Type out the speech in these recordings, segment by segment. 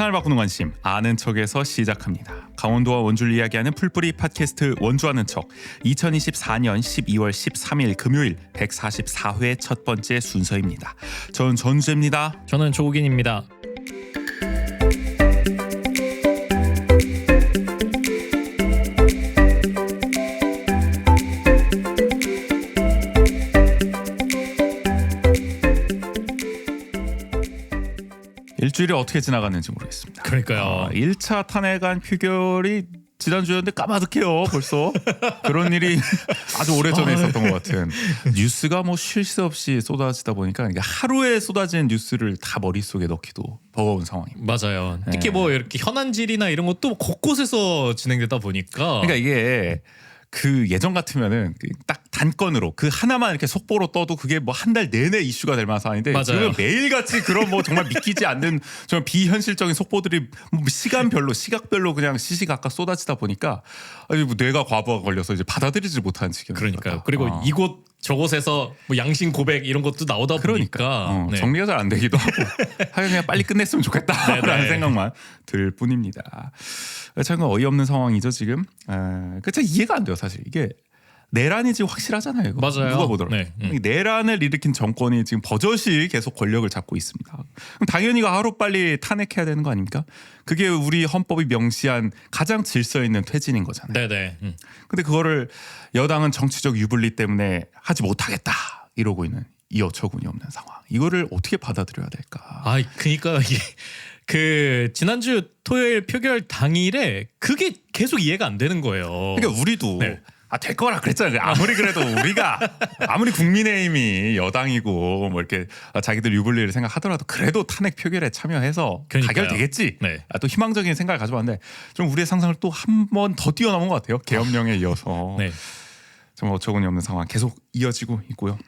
세상을 바꾸는 관심 아는 척에서 시작합니다. 강원도와 원주를 이야기하는 풀뿌리 팟캐스트 원주하는 척 2024년 12월 13일 금요일 144회 첫 번째 순서입니다. 저는 전주입니다. 저는 조욱인입니다. 일주일이 어떻게 지나갔는지 모르겠습니다. 그러니까요. 1차 탄핵안 표결이 지난주였는데 까마득해요 벌써. 그런 일이 아주 오래전에 있었던 것 같은. 뉴스가 뭐 쉴 새 없이 쏟아지다 보니까 하루에 쏟아지는 뉴스를 다 머릿속에 넣기도 버거운 상황입니다. 맞아요. 특히 뭐 이렇게 현안질이나 이런 것도 곳곳에서 진행되다 보니까 그러니까 이게 그 예전 같으면은 딱 단건으로 그 하나만 이렇게 속보로 떠도 그게 뭐 한 달 내내 이슈가 될 만한 상황인데 지금 매일같이 그런 뭐 정말 믿기지 않는 정말 비현실적인 속보들이 뭐 시간별로 시각별로 그냥 시시각각 쏟아지다 보니까 아니 뭐 뇌가 과부하 걸려서 이제 받아들이지 못하는 지경. 그러니까요. 그리고 이곳 저곳에서 뭐 양심 고백 이런 것도 나오다 보니까 네. 정리가 잘 안 되기도 하고 하여간 그냥 빨리 끝냈으면 좋겠다라는 생각만 들 뿐입니다. 참 어이없는 상황이죠 지금. 참 이해가 안 돼요 사실. 이게 내란이지 확실하잖아요. 이거. 맞아요. 누가 보더라도. 네. 내란을 일으킨 정권이 지금 버젓이 계속 권력을 잡고 있습니다. 그럼 당연히 하루빨리 탄핵해야 되는 거 아닙니까? 그게 우리 헌법이 명시한 가장 질서 있는 퇴진인 거잖아요. 네네. 근데 그거를 여당은 정치적 유불리 때문에 하지 못하겠다 이러고 있는 이 어처구니 없는 상황. 이거를 어떻게 받아들여야 될까? 그러니까 이게 그 지난주 토요일 표결 당일에 그게 계속 이해가 안 되는 거예요. 그러니까 우리도 될 거라 그랬잖아요. 아무리 그래도 우리가 아무리 국민의힘이 여당이고 뭐 이렇게 자기들 유불리를 생각하더라도 그래도 탄핵 표결에 참여해서 가결되겠지. 네. 또 희망적인 생각을 가져봤는데 좀 우리의 상상을 또 한 번 더 뛰어넘은 것 같아요. 계엄령에 이어서. 네. 정말 어처구니 없는 상황 계속 이어지고 있고요.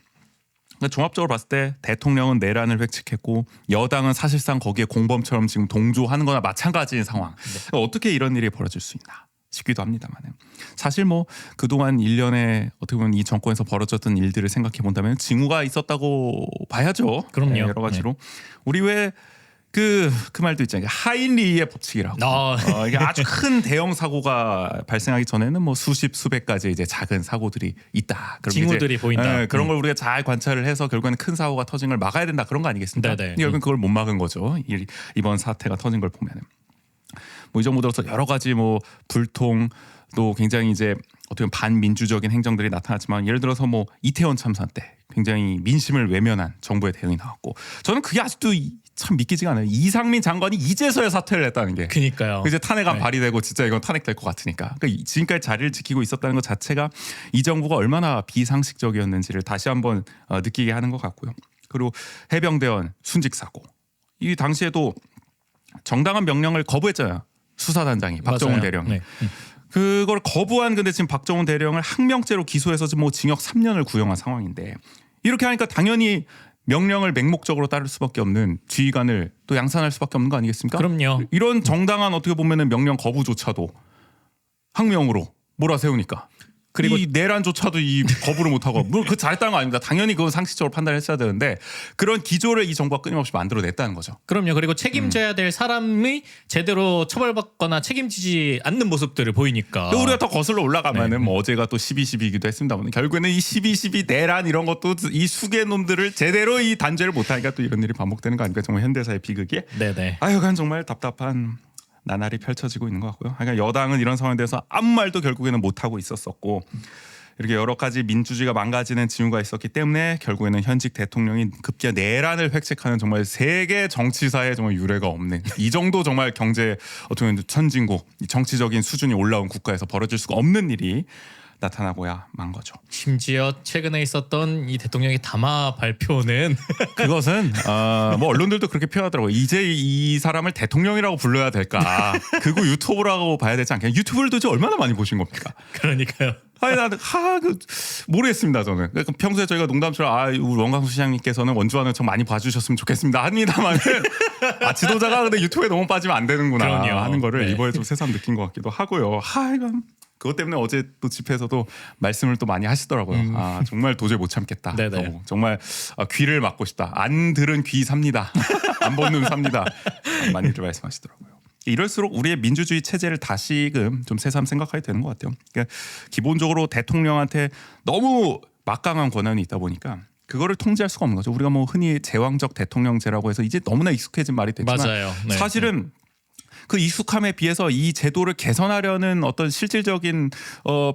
그러니까 종합적으로 봤을 때 대통령은 내란을 획책했고 여당은 사실상 거기에 공범처럼 지금 동조하는 거나 마찬가지인 상황. 그러니까 어떻게 이런 일이 벌어질 수 있나 싶기도 합니다만은 사실 뭐 그동안 1년에 어떻게 보면 이 정권에서 벌어졌던 일들을 생각해 본다면 징후가 있었다고 봐야죠. 그럼요. 여러 가지로. 우리 왜 그 말도 있잖아요. 하인리의 법칙이라고. 이게 아주 큰 대형 사고가 발생하기 전에는 뭐 수십 수백 가지 이제 작은 사고들이 있다. 징후들이 보인다. 그런 걸 우리가 잘 관찰을 해서 결국에는 큰 사고가 터진 걸 막아야 된다. 그런 거 아니겠습니까? 결국은 그걸 못 막은 거죠. 이번 사태가 터진 걸 보면은. 뭐 이 정도 들어서 여러 가지 뭐 불통 또 굉장히 이제 어떻게 보면 반민주적인 행정들이 나타났지만 예를 들어서 뭐 이태원 참사 때 굉장히 민심을 외면한 정부의 대응이 나왔고 저는 그게 아직도 참 믿기지가 않아요. 이상민 장관이 이제서야 사퇴를 했다는 게. 그러니까요. 이제 탄핵안 발의되고 진짜 이건 탄핵될 것 같으니까. 그러니까 지금까지 자리를 지키고 있었다는 것 자체가 이 정부가 얼마나 비상식적이었는지를 다시 한번 느끼게 하는 것 같고요. 그리고 해병대원 순직 사고. 이 당시에도 정당한 명령을 거부했잖아요. 수사단장이 박정훈 대령이. 네. 그걸 거부한 근데 지금 박정훈 대령을 항명죄로 기소해서 지금 뭐 징역 3년을 구형한 상황인데 이렇게 하니까 당연히 명령을 맹목적으로 따를 수밖에 없는 지휘관을 또 양산할 수밖에 없는 거 아니겠습니까? 그럼요. 이런 정당한 어떻게 보면은 명령 거부조차도 항명으로 몰아세우니까. 그리고 이 내란조차도 이 거부를 못하고 물론 그 잘했다는 거 아닙니다. 당연히 그건 상식적으로 판단했어야 되는데 그런 기조를 이 정부가 끊임없이 만들어냈다는 거죠. 그럼요. 그리고 책임져야 될 사람이 제대로 처벌받거나 책임지지 않는 모습들을 보이니까. 또 우리가 더 거슬러 올라가면은 뭐 어제가 또 12.12기도 했습니다만 결국에는 이 12.12 내란 이런 것도 이 수괴 놈들을 제대로 이 단죄를 못하니까 또 이런 일이 반복되는 거 아닙니까? 정말 현대사의 비극이. 네네. 하여간 정말 답답한 나날이 펼쳐지고 있는 것 같고요. 그러니까 여당은 이런 상황에 대해서 아무 말도 결국에는 못하고 있었었고 이렇게 여러 가지 민주주의가 망가지는 징후가 있었기 때문에 결국에는 현직 대통령이 급기야 내란을 획책하는 정말 세계 정치사에 정말 유례가 없는 이 정도 정말 경제 어떻게 보면 선진국 정치적인 수준이 올라온 국가에서 벌어질 수가 없는 일이 나타나고야 만 거죠. 심지어 최근에 있었던 이 대통령의 담화 발표는 그것은 뭐 언론들도 그렇게 표현하더라고요. 이제 이 사람을 대통령이라고 불러야 될까? 그거 유튜브라고 봐야 되지 않겠냐? 유튜브를 도대체 얼마나 많이 보신 겁니까? 그러니까요. 아니 나는 모르겠습니다 저는. 그러니까 평소에 저희가 농담처럼 우리 원광수 시장님께서는 원주하는 척 많이 봐주셨으면 좋겠습니다 합니다만은 지도자가 근데 유튜브에 너무 빠지면 안 되는구나 그럼요. 하는 거를 이번에 좀 새삼 느낀 것 같기도 하고요. 이건 그것 때문에 어제 또 집회에서도 말씀을 또 많이 하시더라고요. 정말 도저히 못 참겠다. 정말 귀를 막고 싶다. 안 들은 귀 삽니다. 안 본 눈 삽니다. 많이들 말씀하시더라고요. 이럴수록 우리의 민주주의 체제를 다시금 좀 새삼 생각하게 되는 것 같아요. 그러니까 기본적으로 대통령한테 너무 막강한 권한이 있다 보니까 그거를 통제할 수가 없는 거죠. 우리가 뭐 흔히 제왕적 대통령제라고 해서 이제 너무나 익숙해진 말이 됐지만 맞아요. 네. 사실은 그 익숙함에 비해서 이 제도를 개선하려는 어떤 실질적인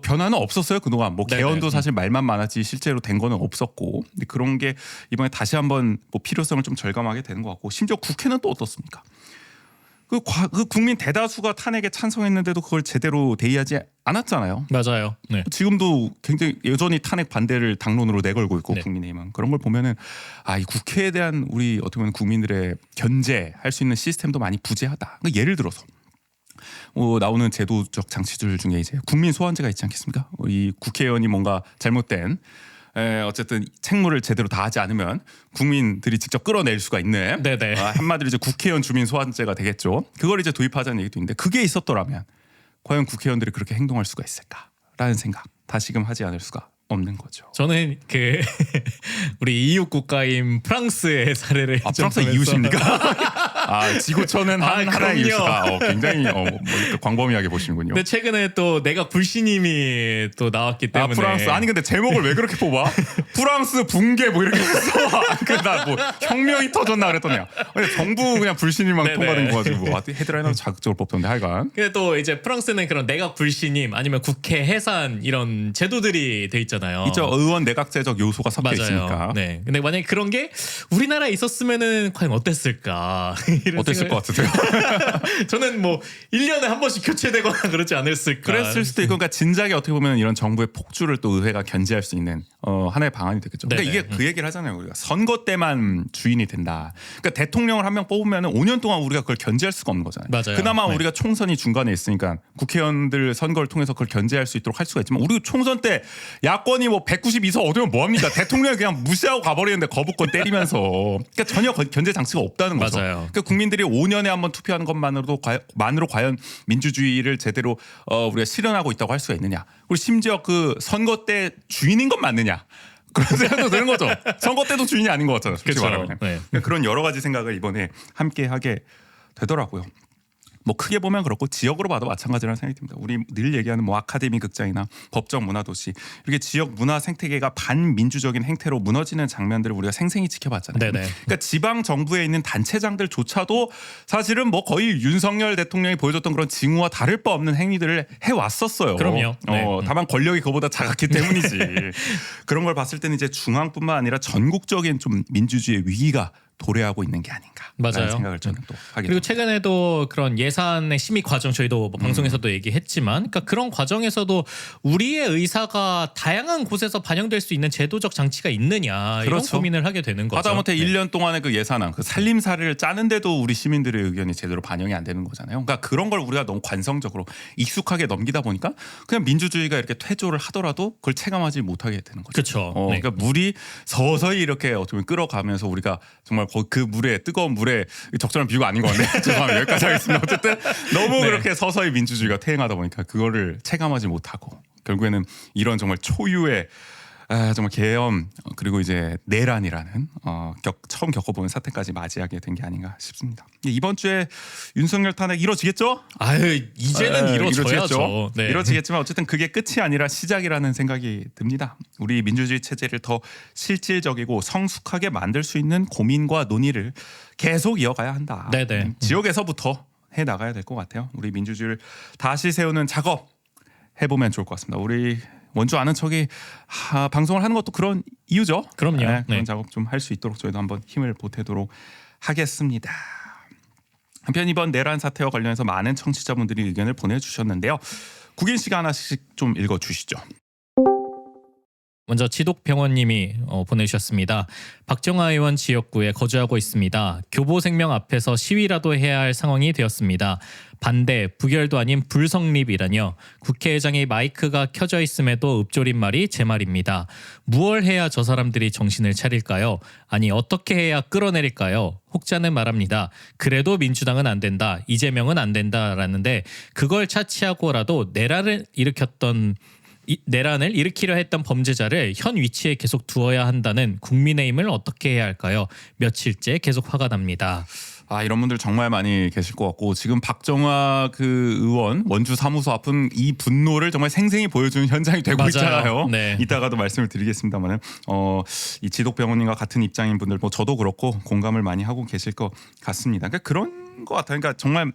변화는 없었어요. 그동안 뭐 네네. 개헌도 사실 말만 많았지 실제로 된 거는 없었고, 근데 그런 게 이번에 다시 한번 뭐 필요성을 좀 절감하게 되는 것 같고, 심지어 국회는 또 어떻습니까? 그 국민 대다수가 탄핵에 찬성했는데도 그걸 제대로 대의하지 않았잖아요. 맞아요. 네. 지금도 굉장히 여전히 탄핵 반대를 당론으로 내걸고 있고 네. 국민의힘은 그런 걸 보면은 이 국회에 대한 우리 어떻게 보면 국민들의 견제할 수 있는 시스템도 많이 부재하다. 그러니까 예를 들어서 나오는 제도적 장치들 중에 이제 국민 소환제가 있지 않겠습니까? 이 국회의원이 뭔가 잘못된 어쨌든 책무를 제대로 다하지 않으면 국민들이 직접 끌어낼 수가 있는 네네. 한마디로 이제 국회의원 주민 소환제가 되겠죠. 그걸 이제 도입하자는 얘기도 있는데 그게 있었더라면 과연 국회의원들이 그렇게 행동할 수가 있을까라는 생각 다시금 하지 않을 수가 없는 거죠. 저는 그 우리 이웃 국가인 프랑스의 사례를 좀 프랑스 보면서 이웃입니까? 지구촌은 하나의 그럼요. 이웃이다. 굉장히 광범위하게 보시는군요. 근데 최근에 또 내각 불신임이 또 나왔기 때문에 프랑스 아니 근데 제목을 왜 그렇게 뽑아? 프랑스 붕괴 뭐 이렇게 써. 그나 뭐 혁명이 터졌나 그랬더니 정부 그냥 불신임만 네네. 통과된 거 가지고 헤드라이너 자극적으로 뽑던데 하여간. 근데 또 이제 프랑스는 그런 내각 불신임 아니면 국회 해산 이런 제도들이 돼 있잖아요. 있죠. 의원 내각제적 요소가 섞여 맞아요. 있으니까. 네. 근데 만약에 그런 게 우리나라에 있었으면은 과연 어땠을까? 이런 어땠을 것 같으세요? 저는 뭐 1년에 한 번씩 교체되거나 그러지 않았을까? 그랬을 수도 있고, 그러니까 진작에 어떻게 보면 이런 정부의 폭주를 또 의회가 견제할 수 있는 하나의 방안이 되겠죠. 그러니까 네네. 이게 그 얘기를 하잖아요. 우리가 선거 때만 주인이 된다. 그러니까 대통령을 한 명 뽑으면 5년 동안 우리가 그걸 견제할 수가 없는 거잖아요. 맞아요. 그나마 네. 우리가 총선이 중간에 있으니까 국회의원들 선거를 통해서 그걸 견제할 수 있도록 할 수가 있지만 우리 총선 때 야권이 뭐 192석 얻으면 뭐합니까? 대통령이 그냥 무시하고 가버리는데 거부권 때리면서 그러니까 전혀 견제 장치가 없다는 거죠. 맞아요. 그러니까 국민들이 5년에 한 번 투표하는 것만으로도 과연 민주주의를 제대로 우리가 실현하고 있다고 할 수가 있느냐? 그리고 심지어 그 선거 때 주인인 건 맞느냐? 그런 생각도 드는 거죠. 선거 때도 주인이 아닌 것 같잖아요. 솔직히 그쵸. 말하면. 네. 그러니까 그런 여러 가지 생각을 이번에 함께 하게 되더라고요. 뭐 크게 보면 그렇고 지역으로 봐도 마찬가지라는 생각이 듭니다. 우리 늘 얘기하는 뭐 아카데미 극장이나 법정 문화도시 이렇게 지역 문화 생태계가 반민주적인 행태로 무너지는 장면들을 우리가 생생히 지켜봤잖아요. 네네. 그러니까 지방 정부에 있는 단체장들조차도 사실은 뭐 거의 윤석열 대통령이 보여줬던 그런 징후와 다를 바 없는 행위들을 해왔었어요. 그럼요. 네. 다만 권력이 그보다 작았기 때문이지. 그런 걸 봤을 때는 이제 중앙뿐만 아니라 전국적인 좀 민주주의의 위기가 도래하고 있는 게 아닌가. 맞아요. 생각을 저는 또 하게 그리고 됩니다. 최근에도 그런 예산의 심의 과정 저희도 뭐 방송에서도 얘기했지만 그러니까 그런 과정에서도 우리의 의사가 다양한 곳에서 반영될 수 있는 제도적 장치가 있느냐 이런 그렇죠. 고민을 하게 되는 거죠. 하다못해 네. 1년 동안의 그 예산안, 그 살림살이를 짜는데도 우리 시민들의 의견이 제대로 반영이 안 되는 거잖아요. 그러니까 그런 걸 우리가 너무 관성적으로 익숙하게 넘기다 보니까 그냥 민주주의가 이렇게 퇴조를 하더라도 그걸 체감하지 못하게 되는 거죠. 그렇죠. 네. 그러니까 물이 서서히 이렇게 어떻게 보면 끌어가면서 우리가 정말 그 물에 뜨거운 물에 적절한 비유가 아닌 것 같네. 죄송합니다. 여기까지 하겠습니다. 어쨌든 너무 네. 그렇게 서서히 민주주의가 퇴행하다 보니까 그거를 체감하지 못하고 결국에는 이런 정말 초유의 정말 계엄 그리고 이제 내란이라는 처음 겪어보는 사태까지 맞이하게 된 게 아닌가 싶습니다. 이번 주에 윤석열 탄핵 이뤄지겠죠? 아유 이제는 이루어져야죠. 네. 이뤄지겠지만 어쨌든 그게 끝이 아니라 시작이라는 생각이 듭니다. 우리 민주주의 체제를 더 실질적이고 성숙하게 만들 수 있는 고민과 논의를 계속 이어가야 한다. 네네. 지역에서부터 해 나가야 될 것 같아요. 우리 민주주의를 다시 세우는 작업 해보면 좋을 것 같습니다. 우리 원주 아는 척이 방송을 하는 것도 그런 이유죠. 그럼요. 그런 네. 작업 좀 할 수 있도록 저희도 한번 힘을 보태도록 하겠습니다. 한편 이번 내란 사태와 관련해서 많은 청취자분들이 의견을 보내주셨는데요. 국인 씨가 하나씩 좀 읽어주시죠. 먼저 지독병원님이 보내주셨습니다. 박정아 의원 지역구에 거주하고 있습니다. 교보생명 앞에서 시위라도 해야 할 상황이 되었습니다. 반대, 부결도 아닌 불성립이라뇨. 국회의장의 마이크가 켜져 있음에도 읊조린 말이 제 말입니다. 무얼 해야 저 사람들이 정신을 차릴까요? 아니 어떻게 해야 끌어내릴까요? 혹자는 말합니다. 그래도 민주당은 안 된다. 이재명은 안 된다라는데 그걸 차치하고라도 내란을 일으키려 했던 범죄자를 현 위치에 계속 두어야 한다는 국민의힘을 어떻게 해야 할까요? 며칠째 계속 화가 납니다. 이런 분들 정말 많이 계실 것 같고 지금 박정화 그 의원 원주 사무소 앞은 이 분노를 정말 생생히 보여주는 현장이 되고 맞아요. 있잖아요. 네. 이따가도 말씀을 드리겠습니다만은 이 지독병원님과 같은 입장인 분들 뭐 저도 그렇고 공감을 많이 하고 계실 것 같습니다. 그러니까 그런 것 같아요. 그러니까 정말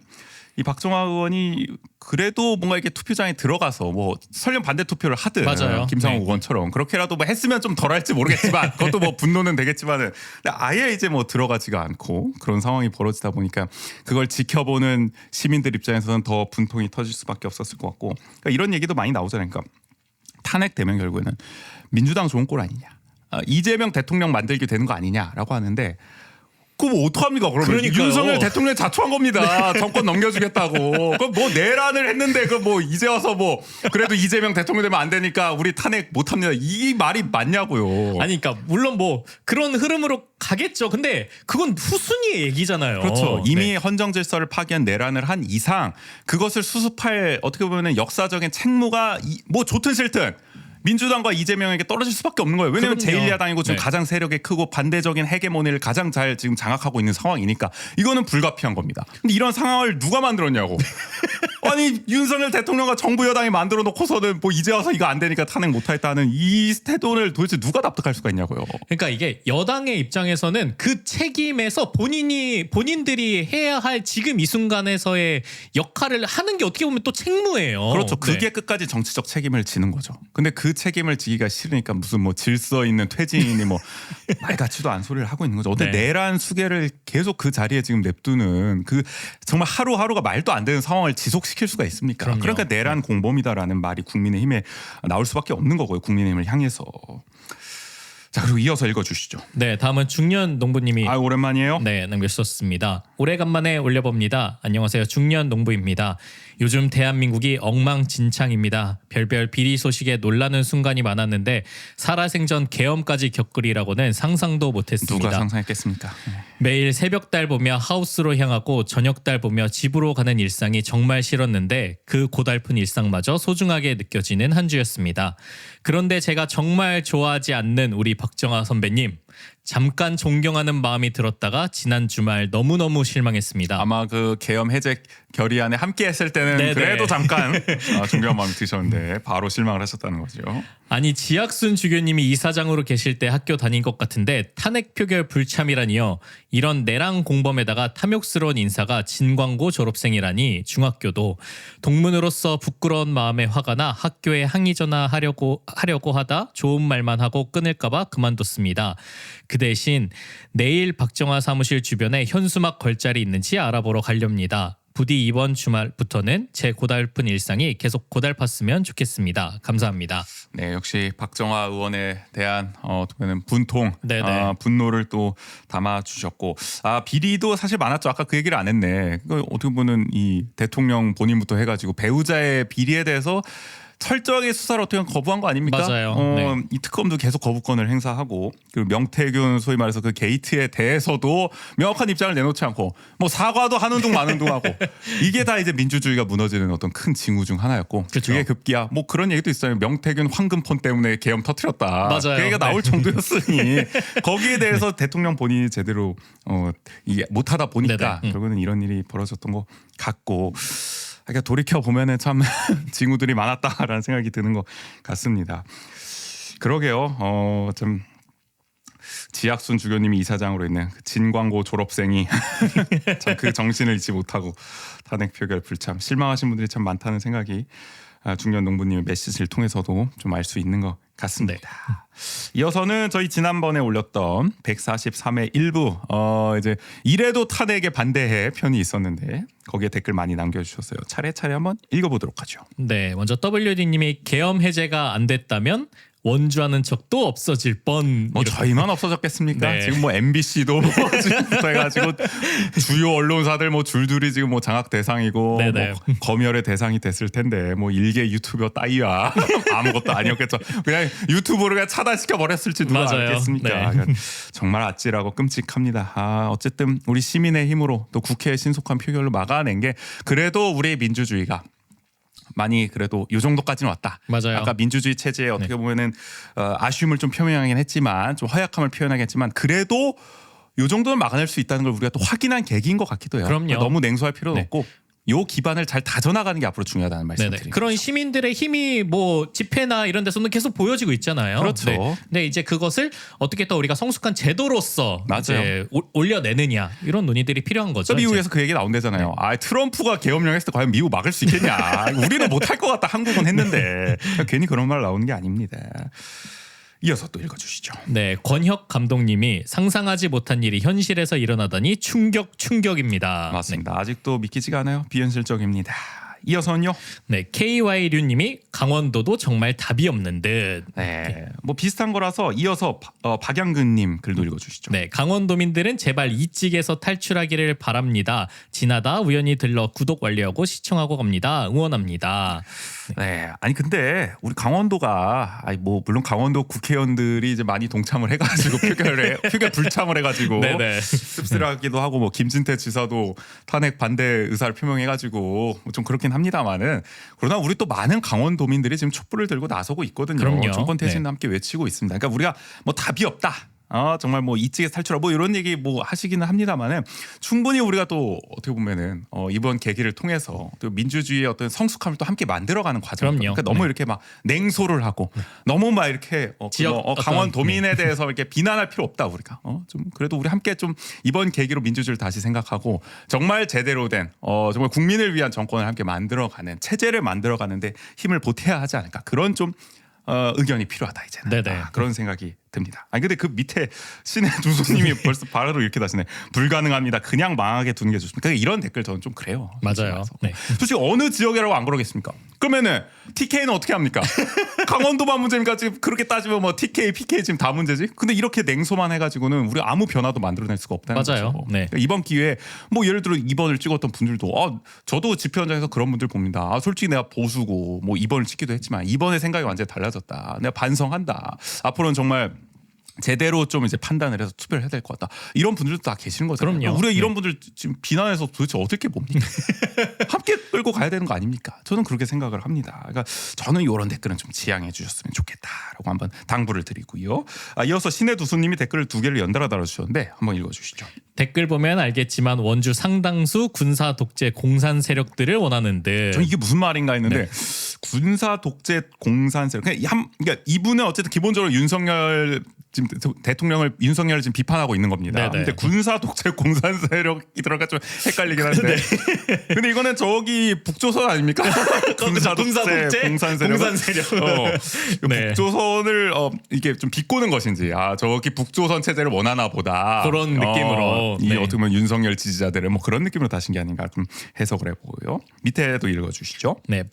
이 박정화 의원이 그래도 뭔가 이렇게 투표장에 들어가서 뭐 설령 반대 투표를 하든 맞아요. 김상호 네. 의원처럼 그렇게라도 뭐 했으면 좀 덜할지 모르겠지만 그것도 뭐 분노는 되겠지만은 근데 아예 이제 뭐 들어가지가 않고 그런 상황이 벌어지다 보니까 그걸 지켜보는 시민들 입장에서는 더 분통이 터질 수밖에 없었을 것 같고 그러니까 이런 얘기도 많이 나오잖아요. 그러니까 탄핵되면 결국에는 민주당 좋은 꼴 아니냐, 이재명 대통령 만들게 되는 거 아니냐라고 하는데. 그럼 뭐 어떡합니까? 그러면 그러니까요. 윤석열 대통령 자초한 겁니다. 정권 넘겨주겠다고. 그럼 뭐 내란을 했는데 그 뭐 이제 와서 뭐 그래도 이재명 대통령 되면 안 되니까 우리 탄핵 못합니다. 이 말이 맞냐고요. 아니 그러니까 물론 뭐 그런 흐름으로 가겠죠. 근데 그건 후순위의 얘기잖아요. 그렇죠. 이미 네. 헌정 질서를 파기한 내란을 한 이상 그것을 수습할 어떻게 보면 역사적인 책무가 뭐 좋든 싫든 민주당과 이재명에게 떨어질 수밖에 없는 거예요. 왜냐하면 그럼요. 제1야당이고 지금 네. 가장 세력이 크고 반대적인 헤게모니를 가장 잘 지금 장악하고 있는 상황이니까 이거는 불가피한 겁니다. 근데 이런 상황을 누가 만들었냐고. 아니 윤석열 대통령과 정부 여당이 만들어 놓고서는 뭐 이제 와서 이거 안 되니까 탄핵 못하겠다는 이 태도를 도대체 누가 납득할 수가 있냐고요. 그러니까 이게 여당의 입장에서는 그 책임에서 본인들이 해야 할 지금 이 순간에서의 역할을 하는 게 어떻게 보면 또 책무예요. 그렇죠. 그게 네. 끝까지 정치적 책임을 지는 거죠. 근데 그 책임을 지기가 싫으니까 무슨 뭐 질서 있는 퇴진이니 뭐 말 같지도 않은 소리를 하고 있는 거죠. 어떻게 네. 내란 수계를 계속 그 자리에 지금 냅두는 그 정말 하루하루가 말도 안 되는 상황을 지속시킬 수가 있습니까? 그럼요. 그러니까 내란 공범이다라는 말이 국민의힘에 나올 수밖에 없는 거고요. 국민의힘을 향해서. 자 그리고 이어서 읽어주시죠. 네, 다음은 중년 농부님이 오랜만이에요. 네, 남겨주셨습니다. 오래간만에 올려봅니다. 안녕하세요. 중년 농부입니다. 요즘 대한민국이 엉망진창입니다. 별별 비리 소식에 놀라는 순간이 많았는데 살아생전 계엄까지 겪으리라고는 상상도 못했습니다. 누가 상상했겠습니까? 매일 새벽달 보며 하우스로 향하고 저녁달 보며 집으로 가는 일상이 정말 싫었는데 그 고달픈 일상마저 소중하게 느껴지는 한 주였습니다. 그런데 제가 정말 좋아하지 않는 우리 박정아 선배님, 잠깐 존경하는 마음이 들었다가 지난 주말 너무너무 실망했습니다. 아마 그 계엄 해제 결의안에 함께했을 때는 네네. 그래도 잠깐 존경한 마음이 드셨는데 바로 실망을 하셨다는 거죠. 아니 지학순 주교님이 이사장으로 계실 때 학교 다닌 것 같은데 탄핵 표결 불참이라니요. 이런 내랑 공범에다가 탐욕스러운 인사가 진광고 졸업생이라니 중학교도 동문으로서 부끄러운 마음에 화가 나 학교에 항의 전화하려고 하다 좋은 말만 하고 끊을까봐 그만뒀습니다. 그 대신 내일 박정화 사무실 주변에 현수막 걸 자리 있는지 알아보러 가렵니다. 부디 이번 주말부터는 제 고달픈 일상이 계속 고달팠으면 좋겠습니다. 감사합니다. 네, 역시 박정화 의원에 대한 어떻게는 분통, 네네. 분노를 또 담아 주셨고, 비리도 사실 많았죠. 아까 그 얘기를 안 했네. 그 어떻게 보면 이 대통령 본인부터 해가지고 배우자의 비리에 대해서 철저하게 수사를 어떻게 보면 거부한 거 아닙니까? 맞아요. 네. 이 특검도 계속 거부권을 행사하고 그리고 명태균 소위 말해서 그 게이트에 대해서도 명확한 입장을 내놓지 않고 뭐 사과도 하는 둥 마는 둥 하고 이게 다 이제 민주주의가 무너지는 어떤 큰 징후 중 하나였고 그쵸. 그게 급기야 뭐 그런 얘기도 있어요. 명태균 황금폰 때문에 계엄 터뜨렸다. 맞아요. 그 얘기가 나올 네. 정도였으니 거기에 대해서 대통령 본인이 제대로 이게 못하다 보니까 네네. 결국은 이런 일이 벌어졌던 것 같고 그러니까 돌이켜 보면은 참 징후들이 많았다라는 생각이 드는 것 같습니다. 그러게요. 좀 지학순 주교님이 이사장으로 있는 그 진광고 졸업생이 참 그 정신을 잊지 못하고 탄핵 표결 불참 실망하신 분들이 참 많다는 생각이 중년 농부님의 메시지를 통해서도 좀 알 수 있는 것 같습니다. 이어서는 저희 지난번에 올렸던 143회 1부 이제 이래도 탄핵에 반대해 편이 있었는데 거기에 댓글 많이 남겨주셨어요. 차례차례 한번 읽어보도록 하죠. 네, 먼저 WD님이 계엄 해제가 안 됐다면 원주하는 척도 없어질 뻔. 뭐 이렇게. 저희만 없어졌겠습니까? 네. 지금 뭐 MBC도 뭐 지금부터 해가지고 주요 언론사들 뭐 줄줄이 지금 뭐 장악 대상이고 네네. 뭐 검열의 대상이 됐을 텐데 뭐 일개 유튜버 따위야 아무것도 아니었겠죠. 그냥 유튜브를 그냥 차단시켜 버렸을지 누가 맞아요. 알겠습니까? 네. 그러니까 정말 아찔하고 끔찍합니다. 어쨌든 우리 시민의 힘으로 또 국회의 신속한 표결로 막아낸 게 그래도 우리의 민주주의가 많이 그래도 이 정도까지는 왔다. 맞아요. 아까 민주주의 체제에 어떻게 보면은 아쉬움을 좀 표명하긴 했지만 좀 허약함을 표현하긴 했지만 그래도 요 정도는 막아낼 수 있다는 걸 우리가 또 확인한 계기인 것 같기도 해요. 그럼요. 너무 냉소할 필요는 네. 없고 요 기반을 잘 다져나가는 게 앞으로 중요하다는 말씀드립니다. 그런 시민들의 힘이 뭐 집회나 이런 데서는 계속 보여지고 있잖아요. 그렇죠. 네. 근데 이제 그것을 어떻게 또 우리가 성숙한 제도로서 맞아요. 이제 올려내느냐 이런 논의들이 필요한 거죠. 미국에서 그 얘기 나온대잖아요. 아, 트럼프가 계엄령 했을 때 과연 미국 막을 수 있겠냐. 우리는 못할 것 같다. 한국은 했는데. 괜히 그런 말 나오는 게 아닙니다. 이어서 또 읽어주시죠. 네, 권혁 감독님이 상상하지 못한 일이 현실에서 일어나다니 충격입니다. 맞습니다. 아직도 믿기지가 않아요. 비현실적입니다. 이어서는요. 네, KY류님이 강원도도 정말 답이 없는 듯. 네, 뭐 비슷한 거라서 이어서 박양근님 글도 읽어주시죠. 네, 강원도민들은 제발 이 찌개에서 탈출하기를 바랍니다. 지나다 우연히 들러 구독 완료하고 시청하고 갑니다. 응원합니다. 네, 아니 근데 우리 강원도가 아니 뭐 물론 강원도 국회의원들이 이제 많이 동참을 해가지고 표결 불참을 해가지고 네네. 씁쓸하기도 하고 뭐 김진태 지사도 탄핵 반대 의사를 표명해가지고 좀 그렇긴 합니다만은 그러나 우리 또 많은 강원도민들이 지금 촛불을 들고 나서고 있거든요. 그럼요. 정권 퇴진 함께 외치고 있습니다. 그러니까 우리가 뭐 답이 없다. 정말 뭐 이쪽에서 탈출하 뭐 이런 얘기 뭐 하시기는 합니다만은 충분히 우리가 또 어떻게 보면은 이번 계기를 통해서 또 민주주의의 어떤 성숙함을 또 함께 만들어가는 과정. 그럼요. 그러니까 너무 이렇게 막 냉소를 하고 너무 막 이렇게 강원도민에 대해서 이렇게 비난할 필요 없다 우리가. 좀 그래도 우리 함께 좀 이번 계기로 민주주의를 다시 생각하고 정말 제대로 된 정말 국민을 위한 정권을 함께 만들어가는 체제를 만들어가는데 힘을 보태야 하지 않을까. 그런 좀 의견이 필요하다 이제는. 네네. 그런 생각이 듭니다. 아니 근데 그 밑에 신의 두수님이 벌써 바로 이렇게 다시네. 불가능합니다. 그냥 망하게 두는 게 좋습니다. 이런 댓글 저는 좀 그래요. 맞아요. 네. 솔직히 어느 지역이라고 안 그러겠습니까? 그러면은 TK는 어떻게 합니까? 강원도만 문제입니까? 지금 그렇게 따지면 뭐 TK, PK 지금 다 문제지. 근데 이렇게 냉소만 해가지고는 우리 아무 변화도 만들어낼 수가 없다는 맞아요. 거죠. 네. 그러니까 이번 기회에 뭐 예를 들어 2번을 찍었던 분들도 저도 집회 현장에서 그런 분들 봅니다. 솔직히 내가 보수고 뭐 2번을 찍기도 했지만 2번의 생각이 완전히 달라졌다. 내가 반성한다. 앞으로는 정말 제대로 좀 이제 판단을 해서 투표를 해야 될 것 같다. 이런 분들도 다 계시는 거잖아요. 그럼요. 우리가 이런 분들 지금 비난해서 도대체 어떻게 봅니까? 함께 끌고 가야 되는 거 아닙니까? 저는 그렇게 생각을 합니다. 그러니까 저는 이런 댓글은 좀 지양해 주셨으면 좋겠다라고 한번 당부를 드리고요. 이어서 신의 두수님이 댓글을 2개를 연달아 달아주셨는데 한번 읽어주시죠. 댓글 보면 알겠지만 원주 상당수 군사 독재 공산 세력들을 원하는 듯. 저는 이게 무슨 말인가 했는데 군사 독재 공산 세력. 그러니까 이분은 어쨌든 기본적으로 윤석열 지금 윤석열을 지금 비판하고 있는 겁니다. 네네. 근데 군사 독재 공산 세력이 들어가 좀 헷갈리긴 한데. 근데 이거는 저기 북조선 아닙니까? 군사 독재 공산 세력. 네. 북조선을 이게 좀 비꼬는 것인지 저기 북조선 체제를 원하나 보다. 그런 느낌으로. 이 네. 어떻게 보면 윤석열 지지자들을 뭐 그런 느낌으로 다신 게 아닌가 좀 해석을 해보고요. 밑에도 읽어주시죠. 네,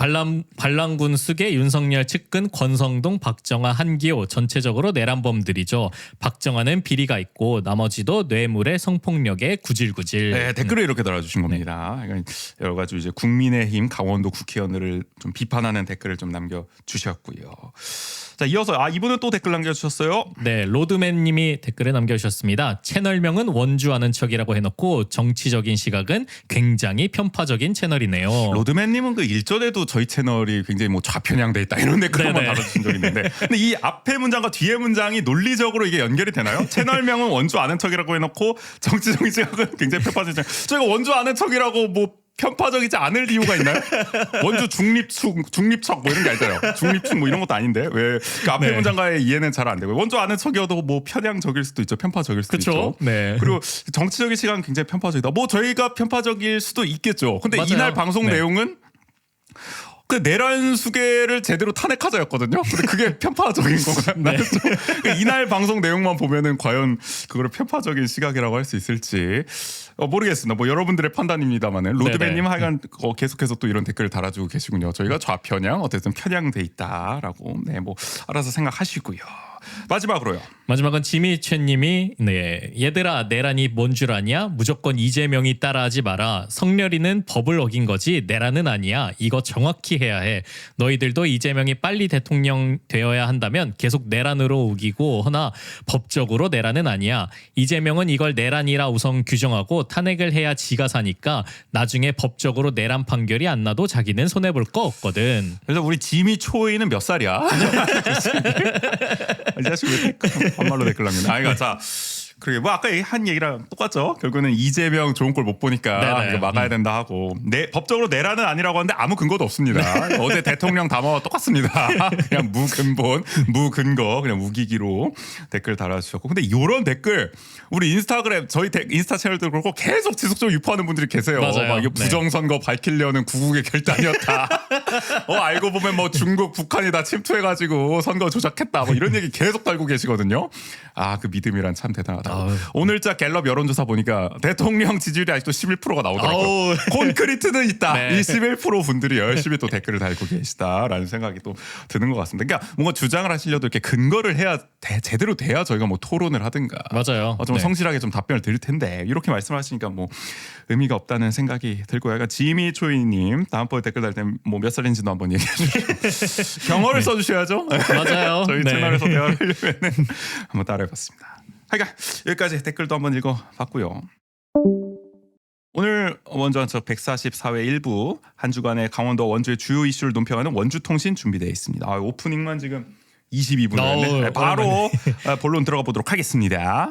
반란군 수계 윤석열 측근 권성동, 박정아, 한기호 전체적으로 내란범들이죠. 박정아는 비리가 있고 나머지도 뇌물에 성폭력에 구질구질. 네, 댓글을 이렇게 달아주신 겁니다. 그러니까 여러 가지 이제 국민의힘 강원도 국회의원들을 좀 비판하는 댓글을 좀 남겨주셨고요. 자, 이어서 이분은 또 댓글 남겨주셨어요. 네, 로드맨님이 댓글을 남겨주셨습니다. 채널명은 원주 아는 척이라고 해놓고 정치적인 시각은 굉장히 편파적인 채널이네요. 로드맨님은 그 일전에도 저희 채널이 굉장히 뭐 좌편향돼 있다 이런 댓글 한번 달아주신 적이 있는데, 근데 이 앞에 문장과 뒤에 문장이 논리적으로 이게 연결이 되나요? 채널명은 원주 아는 척이라고 해놓고 정치적인 시각은 굉장히 편파적인. 저희가 원주 아는 척이라고 뭐 편파적이지 않을 이유가 있나요? 원주 중립척 뭐 이런 게 아니잖아요. 중립축 뭐 이런 것도 아닌데 왜 그 앞에 문장과의 이해는 잘 안 되고 원주 아는 척이어도 뭐 편향적일 수도 있죠. 편파적일 수도 있죠. 네. 그리고 정치적인 시각은 굉장히 편파적이다. 뭐 저희가 편파적일 수도 있겠죠. 근데 맞아요. 이날 방송 내용은 그 내란 수계를 제대로 탄핵하자였거든요. 근데 그게 편파적인 건가요? 나는 좀 이날 방송 내용만 보면은 과연 그거를 편파적인 시각이라고 할 수 있을지 모르겠습니다. 뭐 여러분들의 판단입니다만은 로드맨님 하여간 계속해서 또 이런 댓글을 달아주고 계시군요. 저희가 좌편향 어쨌든 편향돼 있다라고 뭐 알아서 생각하시고요. 마지막으로요. 마지막은 지미최님이 얘들아 내란이 뭔 줄 아냐? 무조건 이재명이 따라하지 마라. 성렬이는 법을 어긴 거지 내란은 아니야. 이거 정확히 해야 해. 너희들도 이재명이 빨리 대통령 되어야 한다면 계속 내란으로 우기고 허나 법적으로 내란은 아니야. 이재명은 이걸 내란이라 우선 규정하고 탄핵을 해야 지가 사니까 나중에 법적으로 내란 판결이 안 나도 자기는 손해볼 거 없거든. 그래서 우리 지미초이는 몇 살이야? 이 자식 왜 한말로 댓글 남기나? 그러니까 자 그러게 뭐 아까 한 얘기랑 똑같죠. 결국에는 이재명 좋은 꼴 못 보니까 네네. 이거 막아야 된다 하고 법적으로 내란은 아니라고 하는데 아무 근거도 없습니다. 어제 대통령 담화와 똑같습니다. 그냥 무근본 무근거 그냥 우기기로 댓글 달아주셨고 근데 이런 댓글 우리 인스타그램 저희 인스타 채널도 그렇고 계속 지속적으로 유포하는 분들이 계세요. 맞아요. 막 이거 부정선거 밝히려는 구국의 결단이었다. 알고 보면 뭐 중국 북한이 다 침투해가지고 선거 조작했다 뭐 이런 얘기 계속 달고 계시거든요. 그 믿음이란 참 대단하다. 오늘자 갤럽 여론조사 보니까 대통령 지지율이 아직도 11%가 나오더라고요. 콘크리트는 있다. 네. 이 11% 분들이 열심히 또 댓글을 달고 계시다라는 생각이 또 드는 것 같습니다. 그러니까 뭔가 주장을 하시려도 이렇게 근거를 해야 제대로 돼야 저희가 뭐 토론을 하든가 맞아요. 좀 성실하게 좀 답변을 드릴 텐데 이렇게 말씀하시니까 뭐 의미가 없다는 생각이 들고요. 약간 지미 초이님 다음번에 댓글 달 때 뭐 몇 살인지도 한번 얘기해 주시고 경어를 써주셔야죠. 맞아요. 저희 네. 채널에서 대화를 하려면 한번 따라해봤습니다. 하여간 여기까지 댓글도 한번 읽어봤고요. 오늘 원전 144회 일부 한 주간의 강원도 원주의 주요 이슈를 논평하는 원주통신 준비되어 있습니다. 오프닝만 지금 22분이었네. 바로 본론 들어가 보도록 하겠습니다.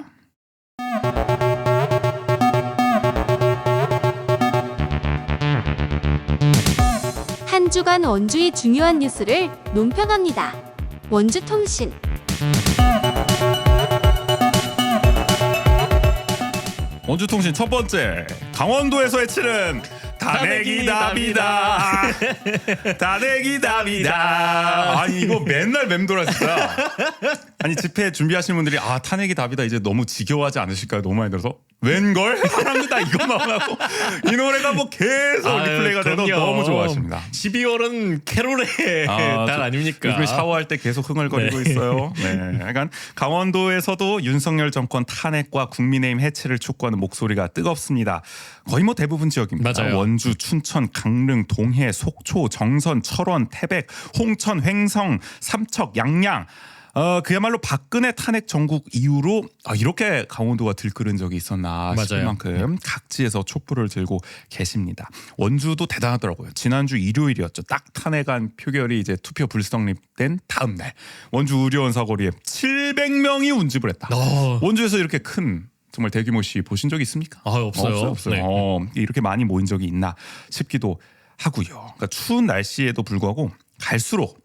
한 주간 원주의 중요한 뉴스를 논평합니다. 원주통신. 원주통신 첫 번째 강원도에서 해치는 탄핵이 답이다. 탄핵이 답이다. 아니 이거 맨날 맴돌아 진짜. 아니 집회 준비하시는 분들이 탄핵이 답이다 이제 너무 지겨워하지 않으실까요? 너무 많이 들어서 웬걸? 사람들 다 이거만 하고 이 노래가 뭐 계속 리플레이가 돼도 너무 좋아하십니다. 12월은 캐롤의 달 아닙니까? 요즘 샤워할 때 계속 흥얼거리고 있어요. 네, 약간 강원도에서도 윤석열 정권 탄핵과 국민의힘 해체를 촉구하는 목소리가 뜨겁습니다. 거의 뭐 대부분 지역입니다. 맞아요. 원주, 춘천, 강릉, 동해, 속초, 정선, 철원, 태백, 홍천, 횡성, 삼척, 양양. 그야말로 박근혜 탄핵 전국 이후로 이렇게 강원도가 들끓은 적이 있었나 싶을 만큼 각지에서 촛불을 들고 계십니다. 원주도 대단하더라고요. 지난주 일요일이었죠. 딱 탄핵안 표결이 이제 투표 불성립된 다음 날 원주 의료원 사거리에 700명이 운집을 했다. 원주에서 이렇게 큰 정말 대규모 시위 보신 적 있습니까? 없어요. 없어요. 네. 이렇게 많이 모인 적이 있나 싶기도 하고요. 그러니까 추운 날씨에도 불구하고 갈수록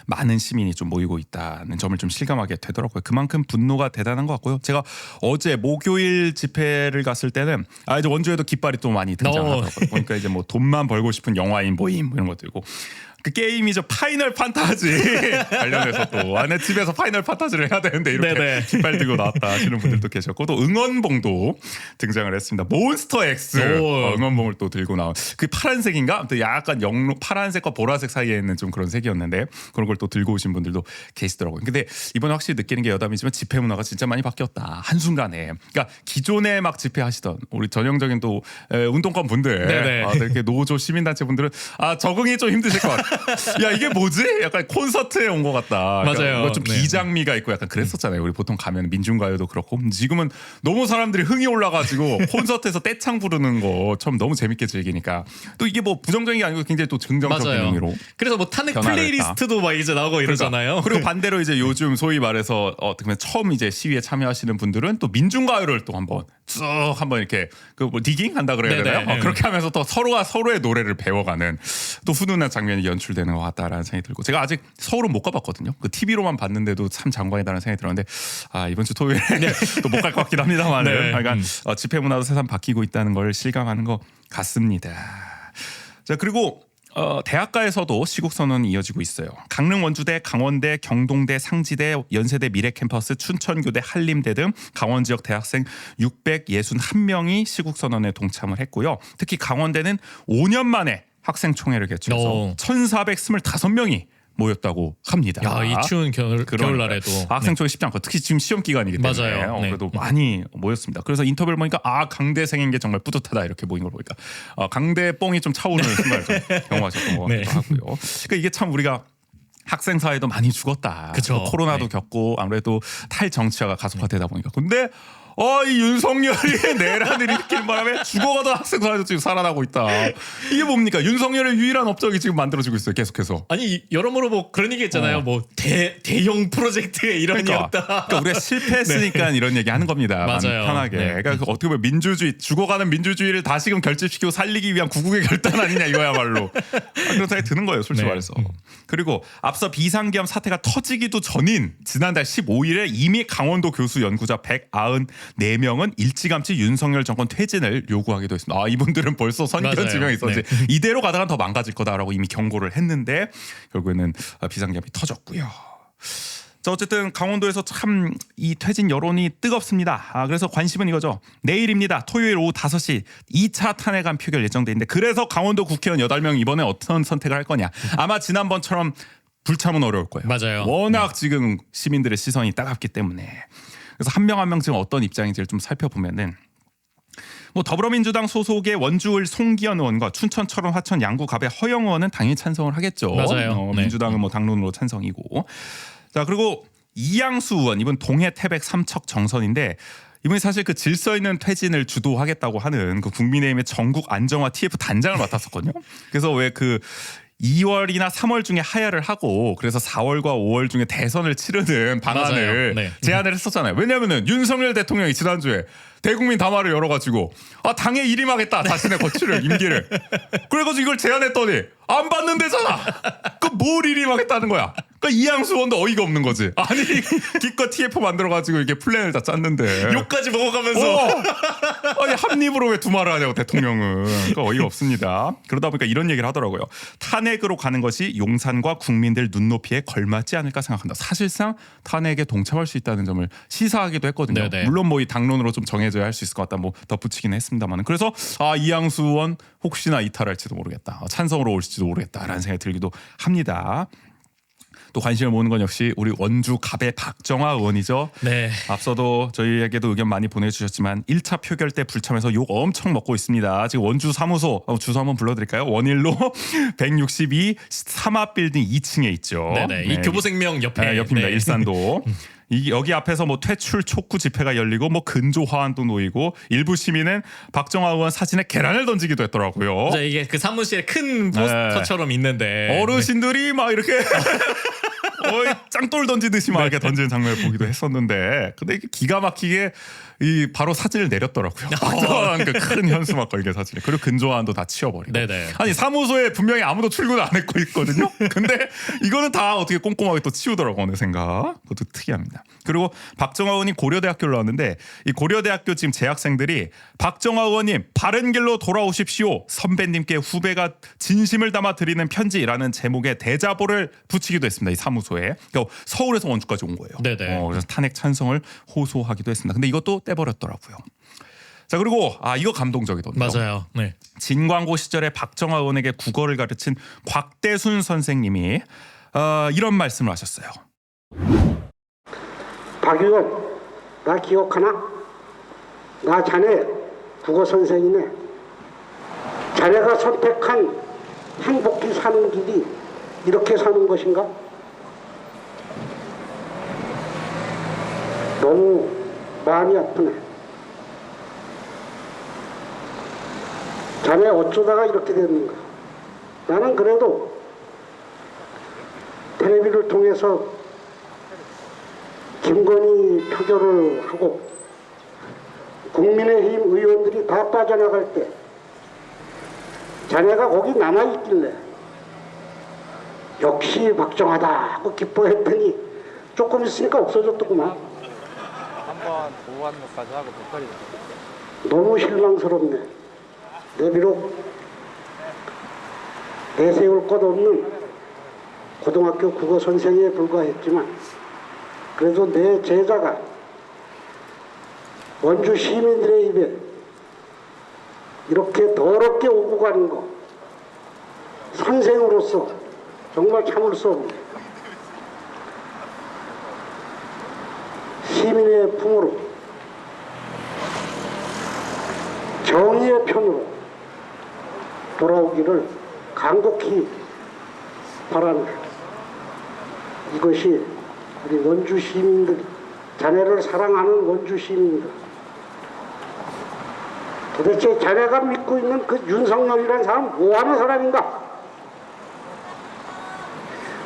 많은 시민이 좀 모이고 있다는 점을 좀 실감하게 되더라고요. 그만큼 분노가 대단한 것 같고요. 제가 어제 목요일 집회를 갔을 때는 이제 원주에도 깃발이 또 많이 등장하더라고요. 그러니까 이제 뭐 돈만 벌고 싶은 영화인 모임 이런 것도 있고. 그 게임이죠. 파이널 판타지 관련해서 또 내 집에서 파이널 판타지를 해야 되는데 이렇게 깃발 들고 나왔다 하시는 분들도 계셨고 또 응원봉도 등장을 했습니다. 몬스터 X 응원봉을 또 들고 나온 그 파란색인가? 또 약간 파란색과 보라색 사이에 있는 좀 그런 색이었는데 그런 걸 또 들고 오신 분들도 계시더라고요. 근데 이번에 확실히 느끼는 게 여담이지만 집회 문화가 진짜 많이 바뀌었다. 한순간에. 그러니까 기존에 막 집회하시던 우리 전형적인 또 운동권 분들 이렇게 노조 시민단체 분들은 적응이 좀 힘드실 것 같아요. 야 이게 뭐지? 약간 콘서트에 온 것 같다. 맞아요. 좀 비장미가 있고 약간 그랬었잖아요. 우리 보통 가면 민중가요도 그렇고 지금은 너무 사람들이 흥이 올라가지고 콘서트에서 떼창 부르는 거 처음 너무 재밌게 즐기니까 또 이게 뭐 부정적인 게 아니고 굉장히 또 긍정적인 의미로. 그래서 뭐 탄핵 플레이리스트도 막 이제 나오고 이러잖아요. 그리고 반대로 이제 요즘 소위 말해서 어떻게 보면 처음 이제 시위에 참여하시는 분들은 또 민중가요를 또 한번 이렇게 그 뭐 디깅 한다 그래야 되나요? 그렇게 하면서 또 서로가 서로의 노래를 배워가는 또 훈훈한 장면이 연출되는 것 같다라는 생각이 들고 제가 아직 서울은 못 가봤거든요. 그 TV로만 봤는데도 참 장관이다라는 생각이 들었는데 이번 주 토요일에 또 못 갈 것 같긴 합니다만 약간 집회 문화도 새삼 바뀌고 있다는 걸 실감하는 것 같습니다. 자 그리고 대학가에서도 시국 선언이 이어지고 있어요. 강릉 원주대, 강원대, 경동대, 상지대, 연세대 미래캠퍼스, 춘천교대, 한림대 등 강원 지역 대학생 661명이 시국 선언에 동참을 했고요. 특히 강원대는 5년 만에 학생총회를 개최해서 1,425명이 모였다고 합니다. 이 추운 겨울날에도 학생총회 쉽지 않고 특히 지금 시험 기간이기 때문에 맞아요. 그래도 많이 모였습니다. 그래서 인터뷰를 보니까 강대생인 게 정말 뿌듯하다 이렇게 모인 걸 보니까 강대 뽕이 좀 차오르는 순간을 좀 경험하셨던 것 같기도 하고요. 그러니까 이게 참 우리가 학생 사회도 많이 죽었다. 그쵸. 코로나도 겪고 아무래도 탈정치화가 가속화되다 보니까 근데 이 윤석열이 내란을 일으킨 바람에 죽어가던 학생 사회도 지금 살아나고 있다. 이게 뭡니까? 윤석열의 유일한 업적이 지금 만들어지고 있어요. 계속해서. 아니 여러러모로 뭐 그런 얘기 했잖아요. 뭐 대형 프로젝트의 일환이었다. 그러니까 우리가 실패했으니까 이런 얘기 하는 겁니다. 맞아요. 편하게. 네. 그러니까 어떻게 보면 민주주의, 죽어가는 민주주의를 다시금 결집시키고 살리기 위한 구국의 결단 아니냐 이거야말로. 그런 생각이 드는 거예요. 솔직히 네. 말해서. 그리고 앞서 비상계엄 사태가 터지기도 전인 지난달 15일에 이미 강원도 교수 연구자 194명은 일찌감치 윤석열 정권 퇴진을 요구하기도 했습니다. 이분들은 벌써 선견 맞아요. 지명이 있었지. 네. 이대로 가다가 더 망가질 거다라고 이미 경고를 했는데 결국에는 비상계엄이 터졌고요. 자, 어쨌든 강원도에서 참 이 퇴진 여론이 뜨겁습니다. 그래서 관심은 이거죠. 내일입니다. 토요일 오후 5시 2차 탄핵안 표결 예정돼 있는데 그래서 강원도 국회의원 8명 이번에 어떤 선택을 할 거냐. 아마 지난번처럼 불참은 어려울 거예요. 맞아요. 워낙 지금 시민들의 시선이 따갑기 때문에. 그래서 한 명 한 명 지금 어떤 입장인지를 좀 살펴보면은 뭐 더불어민주당 소속의 원주을 송기현 의원과 춘천, 철원, 화천, 양구, 갑의 허영 의원은 당연히 찬성을 하겠죠. 맞아요. 네. 민주당은 뭐 당론으로 찬성이고. 자, 그리고 이양수 의원 이분 동해 태백 삼척 정선인데 이분이 사실 그 질서 있는 퇴진을 주도하겠다고 하는 그 국민의힘의 전국 안정화 TF 단장을 맡았었거든요. 그래서 왜 그 2월이나 3월 중에 하야를 하고 그래서 4월과 5월 중에 대선을 치르는 방안을 네. 제안을 했었잖아요. 왜냐하면은 윤석열 대통령이 지난주에 대국민 담화를 열어가지고 당에 일임하겠다 자신의 거취를 임기를 그래가지고 이걸 제안했더니 안 받는데잖아. 그 뭘 일임하겠다는 거야. 그러니까 이양수 의원도 어이가 없는 거지. 아니 기껏 TF 만들어가지고 이게 플랜을 다 짰는데 욕까지 먹어가면서 아니 한 입으로 왜 두 말을 하냐고 대통령은. 그러니까 어이가 없습니다. 그러다 보니까 이런 얘기를 하더라고요. 탄핵으로 가는 것이 용산과 국민들 눈높이에 걸맞지 않을까 생각한다. 사실상 탄핵에 동참할 수 있다는 점을 시사하기도 했거든요. 네네. 물론 뭐 이 당론으로 좀 정해져야 할 수 있을 것 같다. 뭐 덧붙이긴 했습니다만. 그래서 이양수 의원 혹시나 이탈할지도 모르겠다. 찬성으로 올지도 모르겠다라는 생각이 들기도 합니다. 또 관심을 모으는 건 역시 우리 원주 갑의 박정화 의원이죠. 네. 앞서도 저희에게도 의견 많이 보내주셨지만 1차 표결 때 불참해서 욕 엄청 먹고 있습니다. 지금 원주 사무소 주소 한번 불러드릴까요? 원일로 162 삼합빌딩 2층에 있죠. 네네. 이 교보생명 옆에 네, 옆입니다. 네. 일산도. 여기 앞에서 뭐 퇴출 촉구 집회가 열리고 뭐 근조 화환도 놓이고 일부 시민은 박정화 의원 사진에 계란을 던지기도 했더라고요. 자, 이게 그 사무실에 큰 포스터처럼 있는데 어르신들이 막 이렇게 짱돌 던지듯이 막 이렇게 던지는 장면을 보기도 했었는데 근데 이게 기가 막히게 바로 사진을 내렸더라고요. 큰 현수막 걸게 사진을. 그리고 근조화환도 다 치워버리고. 네네. 아니 사무소에 분명히 아무도 출근 안 했고 있거든요. 근데 이거는 다 어떻게 꼼꼼하게 또 치우더라고 어느 생각. 그것도 특이합니다. 그리고 박정화 의원이 고려대학교를 나왔는데 이 고려대학교 지금 재학생들이 박정화 의원님 바른 길로 돌아오십시오. 선배님께 후배가 진심을 담아 드리는 편지라는 제목의 대자보를 붙이기도 했습니다. 이 사무소에. 그러니까 서울에서 원주까지 온 거예요. 네네. 그래서 탄핵 찬성을 호소하기도 했습니다. 근데 이것도 떼버렸더라고요. 자, 그리고 이거 감동적이던데요. 맞아요. 네. 진광고 시절에 박정화 의원에게 국어를 가르친 곽대순 선생님이 이런 말씀을 하셨어요. 박 의원, 나 기억하나? 나 자네 국어 선생이네. 자네가 선택한 행복히 사는 길이 이렇게 사는 것인가? 너무 마음이 아프네. 자네 어쩌다가 이렇게 됐는가? 나는 그래도 텔레비를 통해서 김건희 표결을 하고 국민의힘 의원들이 다 빠져나갈 때 자네가 거기 남아있길래 역시 박정하다 하고 기뻐했더니 조금 있으니까 없어졌더구만. 한번 보호하는 것까지 하고 목걸이 너무 실망스럽네. 내 비록 내세울 것 없는 고등학교 국어 선생에 불과했지만 그래도 내 제자가 원주 시민들의 입에 이렇게 더럽게 오고 가는 거 선생으로서 정말 참을 수 없네. 시민의 품으로 정의의 편으로 돌아오기를 간곡히 바랍니다. 이것이 우리 원주 시민들, 자네를 사랑하는 원주 시민들, 도대체 자네가 믿고 있는 그 윤석열이라는 사람 뭐하는 사람인가?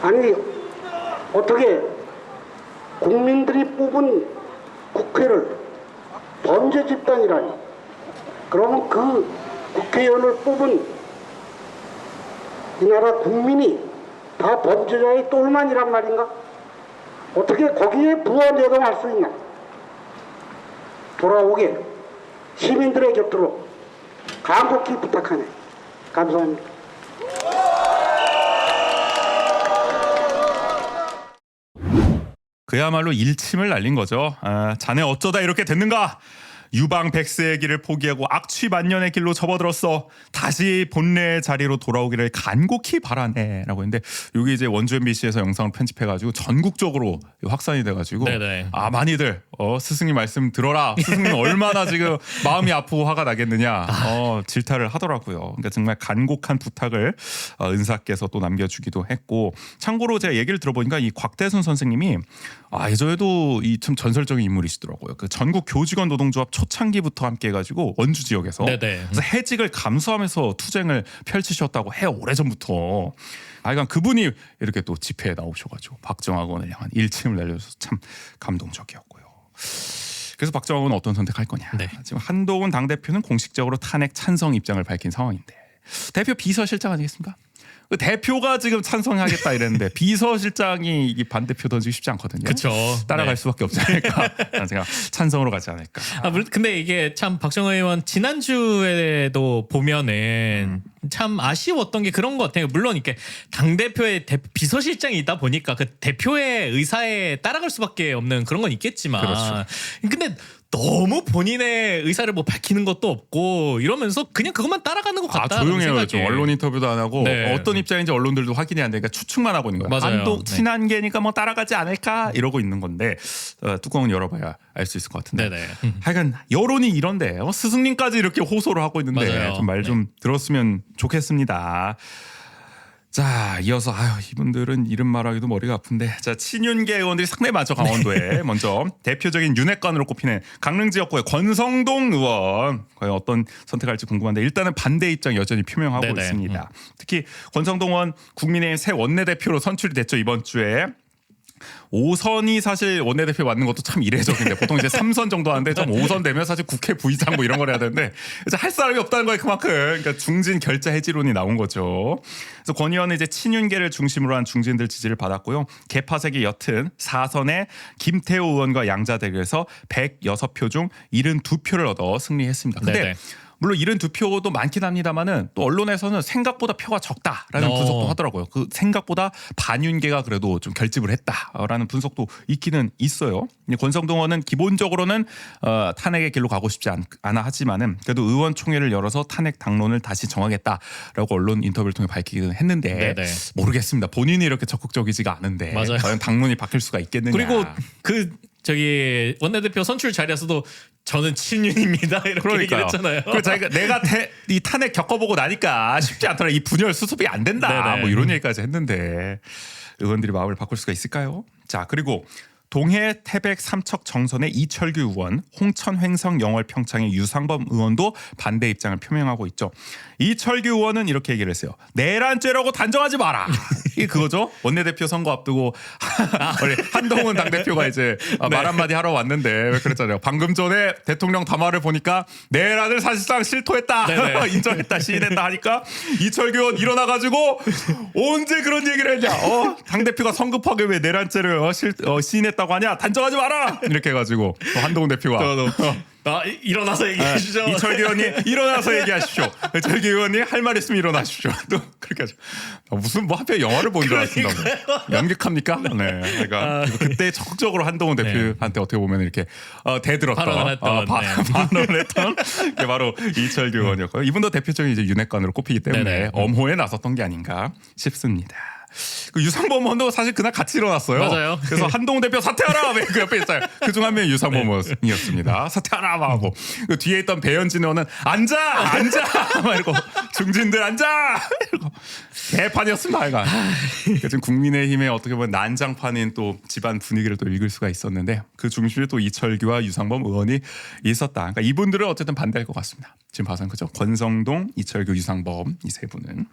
아니 어떻게 국민들이 뽑은 국회를 범죄 집단이라니? 그러면 그 국회의원을 뽑은 이 나라 국민이 다 범죄자의 똘만이란 말인가? 어떻게 거기에 부언제동할 수 있나? 돌아오게 시민들의 곁으로 간곡히 부탁하네. 감사합니다. 그야말로 일침을 날린 거죠. 아, 자네 어쩌다 이렇게 됐는가? 유방 백세의 길을 포기하고 악취 만년의 길로 접어들었어. 다시 본래의 자리로 돌아오기를 간곡히 바라네라고 했는데 여기 이제 원주 MBC에서 영상을 편집해가지고 전국적으로 확산이 돼가지고 네네. 아 많이들 스승님 말씀 들어라. 스승님 얼마나 지금 마음이 아프고 화가 나겠느냐 질타를 하더라고요. 그러니까 정말 간곡한 부탁을 은사께서 또 남겨주기도 했고 참고로 제가 얘기를 들어보니까 이 곽대순 선생님이 예전에도 이 참 전설적인 인물이시더라고요. 그 전국 교직원 노동조합 초창기부터 함께 해가지고 원주 지역에서 네네. 그래서 해직을 감수하면서 투쟁을 펼치셨다고 해요. 오래전부터. 그러니까 그분이 이렇게 또 집회에 나오셔가지고 박정학 의원을 향한 일침을 날려줘서 참 감동적이었고요. 그래서 박정학 의원은 어떤 선택할 거냐. 네. 지금 한동훈 당대표는 공식적으로 탄핵 찬성 입장을 밝힌 상황인데 대표 비서실장 아니겠습니까? 그 대표가 지금 찬성하겠다 이랬는데 비서실장이 이 반대표 던지기 쉽지 않거든요. 그렇죠. 따라갈 네. 수밖에 없지 않을까. 제가 찬성으로 가지 않을까. 물론 근데 이게 참 박정희 의원 지난주에도 보면은 참 아쉬웠던 게 그런 것 같아요. 물론 이렇게 당 대표의 비서실장이 있다 보니까 그 대표의 의사에 따라갈 수밖에 없는 그런 건 있겠지만, 그렇죠. 근데 너무 본인의 의사를 뭐 밝히는 것도 없고 이러면서 그냥 그것만 따라가는 것 같다. 조용해요. 좀 언론 인터뷰도 안 하고 네. 어떤 입장인지 언론들도 확인이 안 되니까 추측만 하고 있는 거예요. 맞아요. 한동 네. 친한계니까 뭐 따라가지 않을까 이러고 있는 건데 뚜껑은 열어봐야 알 수 있을 것 같은데. 네네. 하여간 여론이 이런데 스승님까지 이렇게 호소를 하고 있는데 맞아요. 좀 말 좀 들었으면 좋겠습니다. 자, 이어서 이분들은 이름 말하기도 머리가 아픈데 자 친윤계 의원들이 상당히 많죠. 강원도에 먼저 대표적인 윤핵관으로 꼽히는 강릉 지역구의 권성동 의원 과연 어떤 선택할지 궁금한데 일단은 반대 입장 여전히 표명하고 네네. 있습니다. 특히 권성동 의원 국민의힘 새 원내대표로 선출이 됐죠. 이번 주에 5선이 사실 원내대표 맡는 것도 참 이례적인데 보통 이제 3선 정도 하는데 좀 5선 되면 사실 국회 부의장 뭐 이런 걸 해야 되는데 이제 할 사람이 없다는 거에 그만큼 그러니까 중진 결자 해지론이 나온 거죠. 그래서 권 의원은 이제 친윤계를 중심으로 한 중진들 지지를 받았고요. 개파색이 옅은 4선의 김태호 의원과 양자 대결에서 106표 중 72표를 얻어 승리했습니다. 근데 네네. 물론 72표도 많긴 합니다만은 또 언론에서는 생각보다 표가 적다라는 분석도 하더라고요. 그 생각보다 반윤계가 그래도 좀 결집을 했다라는 분석도 있기는 있어요. 권성동 의원은 기본적으로는 탄핵의 길로 가고 싶지 않아 하지만은 그래도 의원총회를 열어서 탄핵 당론을 다시 정하겠다라고 언론 인터뷰를 통해 밝히기는 했는데 네네. 모르겠습니다. 본인이 이렇게 적극적이지가 않은데 맞아요. 과연 당론이 바뀔 수가 있겠느냐. 그리고 저기 원내대표 선출 자리에서도 저는 친윤입니다 이렇게 얘기를 했잖아요. 그 자기가 내가 이 탄핵 겪어보고 나니까 쉽지 않더라. 이 분열 수습이 안 된다. 네네. 뭐 이런 얘기까지 했는데 의원들이 마음을 바꿀 수가 있을까요? 자 그리고 동해 태백 삼척 정선의 이철규 의원, 홍천 횡성 영월 평창의 유상범 의원도 반대 입장을 표명하고 있죠. 이철규 의원은 이렇게 얘기를 했어요. 내란죄라고 단정하지 마라. 이게 그거죠. 원내대표 선거 앞두고 원래 한동훈 당대표가 이제 말 한마디 하러 왔는데 왜 그랬잖아요. 방금 전에 대통령 담화를 보니까 내란을 사실상 실토했다. 인정했다. 시인했다 하니까 이철규 의원 일어나가지고 언제 그런 얘기를 했냐. 당대표가 성급하게 왜 내란죄를 시인했다고 하냐. 단정하지 마라. 이렇게 해가지고 한동훈 대표가 일어나서 얘기해 주죠. 이철규 의원이 일어나서 얘기하십시오. 이철규 의원이 할 말 있으면 일어나십시오. 또 그렇게 하죠. 무슨 뭐 하필 영화를 본 줄 아신다고. 연극합니까? 네. 그러니까 그때 적극적으로 한동훈 대표한테 어떻게 보면 이렇게 대들었던 발언을 했던 게 바로 이철규 의원이었고요. 이분도 대표적인 이제 윤핵관으로 꼽히기 때문에 네네. 엄호에 나섰던 게 아닌가 싶습니다. 그 유상범 의원도 사실 그날 같이 일어났어요. 맞아요. 그래서 한동훈 대표 사퇴하라 그 옆에 있어요. 그중 한 명이 유상범 의원이었습니다. 사퇴하라 막 하고 그 뒤에 있던 배현진 의원은 앉아 막 이러고 중진들 앉아 이러고 개판이었습니다. 하여간 지금 국민의힘의 어떻게 보면 난장판인 또 집안 분위기를 또 읽을 수가 있었는데 그 중심에 또 이철규와 유상범 의원이 있었다. 그러니까 이분들은 어쨌든 반대할 것 같습니다. 지금 봐서는 그죠. 권성동, 이철규, 유상범 이 세 분은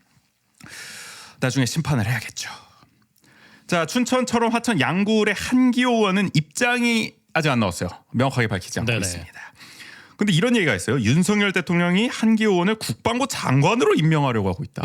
나중에 심판을 해야겠죠. 자, 춘천처럼 화천 양구의 한기호 의원은 입장이 아직 안 나왔어요. 명확하게 밝히지 않고 네네. 있습니다. 근데 이런 얘기가 있어요. 윤석열 대통령이 한기호 의원을 국방부 장관으로 임명하려고 하고 있다.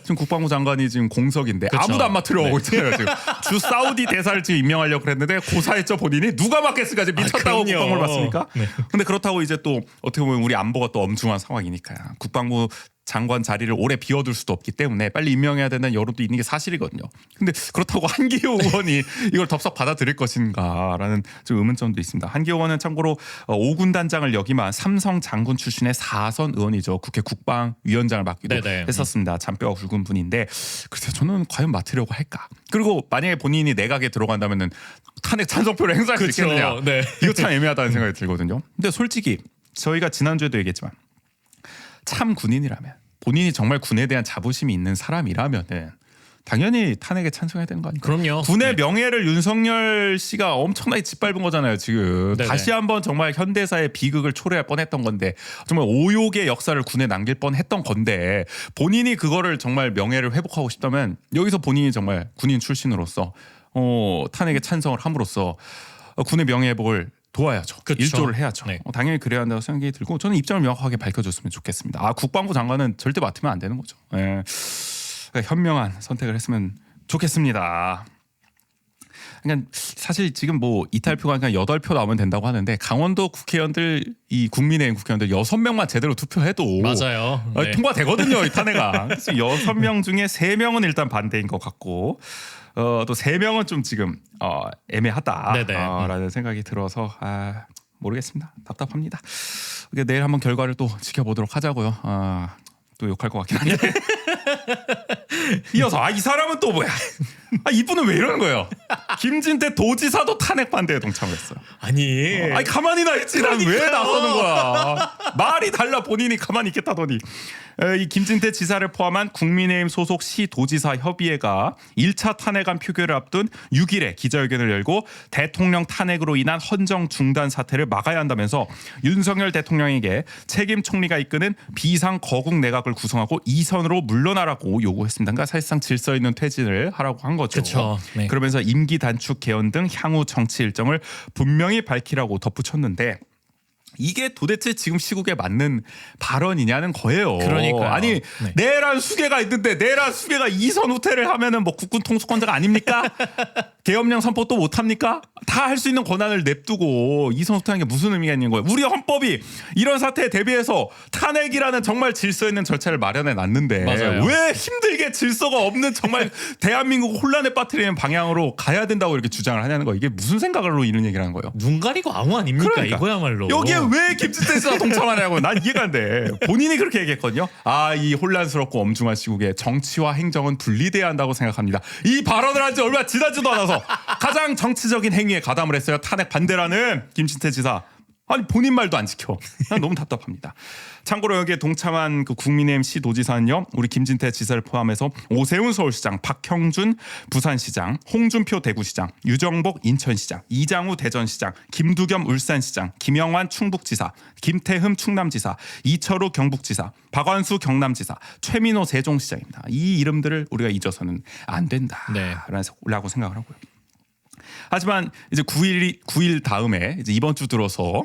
지금 국방부 장관이 지금 공석인데 그쵸. 아무도 안 맡으려고 하고 있잖아요. 지금 주 사우디 대사를 지금 임명하려고 그랬는데 고사했죠 본인이. 누가 맡겠을까? 지금 미쳤다고 그럼요. 국방부를 맡습니까? 네. 근데 그렇다고 이제 또 어떻게 보면 우리 안보가 또 엄중한 상황이니까 국방부 장관 자리를 오래 비워둘 수도 없기 때문에 빨리 임명해야 된다는 여론도 있는 게 사실이거든요. 근데 그렇다고 한기호 의원이 이걸 덥석 받아들일 것인가라는 좀 의문점도 있습니다. 한기호 의원은 참고로 5군 단장을 역임한 삼성 장군 출신의 4선 의원이죠. 국회 국방위원장을 맡기도 네네. 했었습니다. 잔뼈가 굵은 분인데 그래서 저는 과연 맡으려고 할까? 그리고 만약에 본인이 내각에 들어간다면은 탄핵 찬성표를 행사할 수 그쵸. 있겠느냐? 네. 이거 참 애매하다는 생각이 들거든요. 근데 솔직히 저희가 지난주에도 얘기했지만 참 군인이라면 본인이 정말 군에 대한 자부심이 있는 사람이라면은 당연히 탄핵에 찬성해야 되는 거 아닙니까? 그럼요. 군의 네. 명예를 윤석열 씨가 엄청나게 짓밟은 거잖아요. 지금 네네. 다시 한번 정말 현대사의 비극을 초래할 뻔했던 건데 정말 오욕의 역사를 군에 남길 뻔했던 건데 본인이 그거를 정말 명예를 회복하고 싶다면 여기서 본인이 정말 군인 출신으로서 탄핵에 찬성을 함으로써 군의 명예 회복을 도와야죠. 그쵸. 일조를 해야죠. 네. 당연히 그래야 한다고 생각이 들고 저는 입장을 명확하게 밝혀줬으면 좋겠습니다. 국방부 장관은 절대 맡으면 안 되는 거죠. 예. 그러니까 현명한 선택을 했으면 좋겠습니다. 그러니까 사실 지금 뭐 이탈표가 그냥 8표 나오면 된다고 하는데 강원도 국회의원들 이 국민의힘 국회의원들 6명만 제대로 투표해도 맞아요. 네. 통과되거든요. 이 탄핵가. 그래서 6명 중에 3명은 일단 반대인 것 같고 또 3명은 좀 지금 네네. 애매하다라는 생각이 들어서 모르겠습니다. 답답합니다. 내일 한번 결과를 또 지켜보도록 하자고요. 또 욕할 것 같긴 한데 이어서 이 사람은 또 뭐야? 이분은 왜 이러는 거예요? 김진태 도지사도 탄핵 반대에 동참했어요. 아니 가만히나 있지. 난 왜 나서는 거야? 말이 달라. 본인이 가만히 있겠다더니 이 김진태 지사를 포함한 국민의힘 소속 시도지사 협의회가 1차 탄핵안 표결을 앞둔 6일에 기자회견을 열고 대통령 탄핵으로 인한 헌정 중단 사태를 막아야 한다면서 윤석열 대통령에게 책임 총리가 이끄는 비상 거국 내각을 구성하고 이선으로 물러나라고 요구했습니다. 그러니까 사실상 질서 있는 퇴진을 하라고 한 거죠. 그쵸. 네. 그러면서 임기 단축 개헌 등 향후 정치 일정을 분명히 밝히라고 덧붙였는데 이게 도대체 지금 시국에 맞는 발언이냐는 거예요. 그러니까요. 아니 네. 내란 수계가 있는데 내란 수계가 이선 후퇴를 하면은 뭐 국군 통수권자가 아닙니까? 계엄령 선포 또 못합니까? 다 할 수 있는 권한을 냅두고 이선 후퇴하는 게 무슨 의미가 있는 거예요? 우리 헌법이 이런 사태에 대비해서 탄핵이라는 정말 질서 있는 절차를 마련해 놨는데 맞아요. 왜 힘들게 질서가 없는 정말 대한민국 혼란에 빠뜨리는 방향으로 가야 된다고 이렇게 주장을 하냐는 거. 이게 무슨 생각으로 이런 얘기를 하는 거예요? 눈 가리고 아무 아닙니까? 그러니까. 이거야말로. 여기에 왜 김진태 씨가 동참하냐고. 난 이해가 안 돼. 본인이 그렇게 얘기했거든요. 이 혼란스럽고 엄중한 시국에 정치와 행정은 분리돼야 한다고 생각합니다. 이 발언을 한 지 얼마 지나지도 않아서 가장 정치적인 행위에 가담을 했어요. 탄핵 반대라는 김진태 지사. 아니 본인 말도 안 지켜. 난 너무 답답합니다. 참고로 여기에 동참한 그 국민의힘 시도지사는요. 우리 김진태 지사를 포함해서 오세훈 서울시장, 박형준 부산시장, 홍준표 대구시장, 유정복 인천시장, 이장우 대전시장, 김두겸 울산시장, 김영환 충북지사, 김태흠 충남지사, 이철우 경북지사, 박완수 경남지사, 최민호 세종시장입니다. 이 이름들을 우리가 잊어서는 안 된다라고 생각을 하고요. 하지만 이제 9일 다음에 이제 이번 주 들어서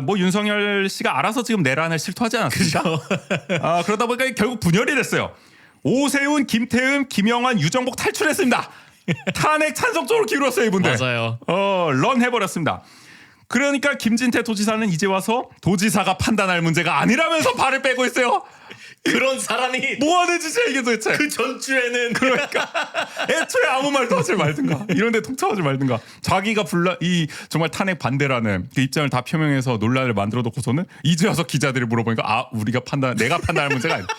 뭐 윤석열 씨가 알아서 지금 내란을 실토하지 않았습니까? 그러다 보니까 결국 분열이 됐어요. 오세훈, 김태흠, 김영환, 유정복 탈출했습니다. 탄핵 찬성 쪽으로 기울었어요 이분들. 맞아요. 런 해버렸습니다. 그러니까 김진태 도지사는 이제 와서 도지사가 판단할 문제가 아니라면서 발을 빼고 있어요. 그런 사람이 뭐 하는 짓이야 이게 도대체. 그 전주에는 그러니까 애초에 아무 말도 하지 말든가 이런데 통처하지 말든가 자기가 정말 탄핵 반대라는 그 입장을 다 표명해서 논란을 만들어 놓고서는 이제 와서 기자들이 물어보니까 내가 판단할 문제가 아니다.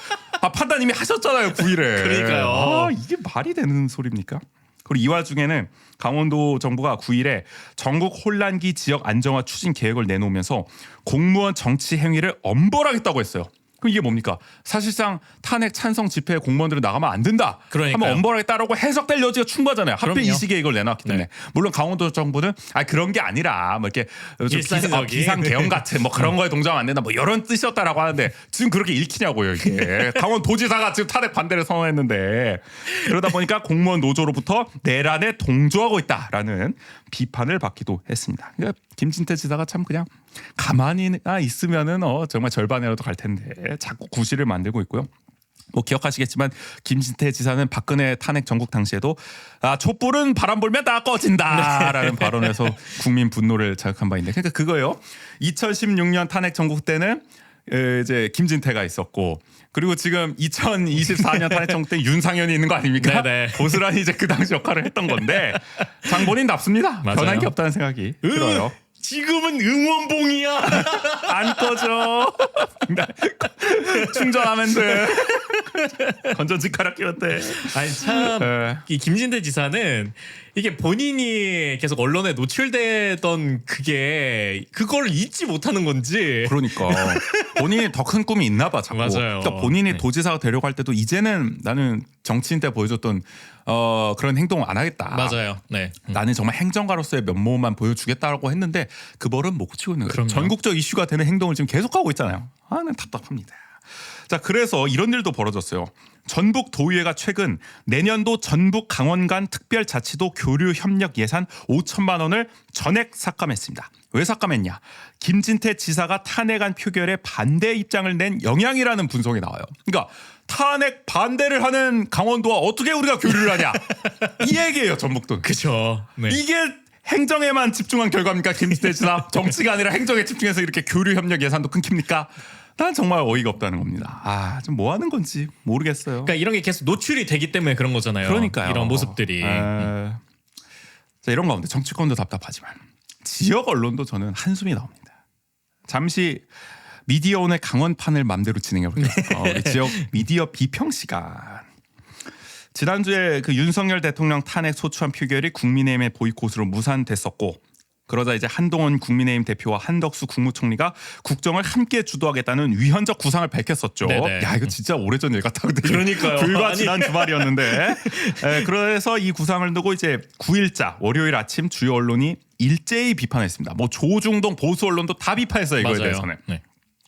판단 이미 하셨잖아요 9일에. 그러니까요. 이게 말이 되는 소리입니까? 그리고 이 와중에는 강원도 정부가 9일에 전국 혼란기 지역 안정화 추진 계획을 내놓으면서 공무원 정치 행위를 엄벌하겠다고 했어요. 그럼 이게 뭡니까? 사실상 탄핵 찬성 집회에 공무원들은 나가면 안 된다. 그러니까요. 한번 엄벌하겠다라고 해석될 여지가 충분하잖아요. 하필 그럼요. 이 시기에 이걸 내놨기 때문에. 물론 강원도 정부는 그런 게 아니라 뭐 이렇게 좀 일상적인. 비상계엄 같은 뭐 그런 거에 동조하면 안 된다. 뭐 이런 뜻이었다라고 하는데 지금 그렇게 읽히냐고요 이게. 강원도지사가 지금 탄핵 반대를 선언했는데 그러다 보니까 공무원 노조로부터 내란에 동조하고 있다라는 비판을 받기도 했습니다. 그러니까 김진태 지사가 참 그냥 가만히 있으면은 정말 절반이라도 갈 텐데 자꾸 구실을 만들고 있고요. 뭐 기억하시겠지만 김진태 지사는 박근혜 탄핵 전국 당시에도 촛불은 바람 불면 다 꺼진다라는 발언에서 국민 분노를 자극한 바 있는데 그러니까 그거예요. 2016년 탄핵 전국 때는 이제 김진태가 있었고 그리고 지금 2024년 탄핵 전국 때 윤상현이 있는 거 아닙니까? 네네. 고스란히 이제 그 당시 역할을 했던 건데 장본인 납습니다. 맞아요. 변한 게 없다는 생각이 들어요. 지금은 응원봉이야. 안 꺼져. 충전하면 돼. 건전지 갈아 끼웠대. 아니 참 네. 이 김진태 지사는 이게 본인이 계속 언론에 노출되던 그걸 잊지 못하는 건지. 그러니까 본인이 더 큰 꿈이 있나 봐 자꾸. 맞아요. 그러니까 본인이 네. 도지사가 되려고 할 때도 이제는 나는 정치인 때 보여줬던 그런 행동을 안 하겠다. 맞아요. 네. 나는 정말 행정가로서의 면모만 보여주겠다라고 했는데 그 벌은 못 치고 있는 거예요. 그럼요. 전국적 이슈가 되는 행동을 지금 계속하고 있잖아요. 난 답답합니다. 자, 그래서 이런 일도 벌어졌어요. 전북 도의회가 최근 내년도 전북 강원 간 특별자치도 교류 협력 예산 5천만 원을 전액 삭감했습니다. 왜 삭감했냐? 김진태 지사가 탄핵안 표결에 반대 입장을 낸 영향이라는 분석이 나와요. 그러니까 탄핵 반대를 하는 강원도와 어떻게 우리가 교류를 하냐? 이 얘기예요, 전북도는. 그렇죠. 네. 이게 행정에만 집중한 결과입니까? 김진태 지사 정치가 아니라 행정에 집중해서 이렇게 교류 협력 예산도 끊깁니까? 난 정말 어이가 없다는 겁니다. 좀 뭐 하는 건지 모르겠어요. 그러니까 이런 게 계속 노출이 되기 때문에 그런 거잖아요. 그러니까요. 이런 모습들이. 자, 이런 가운데 정치권도 답답하지만 지역 언론도 저는 한숨이 나옵니다. 잠시 미디어 오늘 강원판을 맘대로 진행해 볼게요. 우리 지역 미디어 비평 시간. 지난주에 그 윤석열 대통령 탄핵 소추안 표결이 국민의힘의 보이콧으로 무산됐었고 그러자 이제 한동훈 국민의힘 대표와 한덕수 국무총리가 국정을 함께 주도하겠다는 위헌적 구상을 밝혔었죠. 네네. 야 이거 진짜 오래전 일 같다고. 그러니까요. 불과 아니. 지난 주말이었는데. 그래서 이 구상을 두고 이제 9일자 월요일 아침 주요 언론이 일제히 비판했습니다. 뭐 조중동 보수 언론도 다 비판했어요 이거에 맞아요. 대해서는. 네.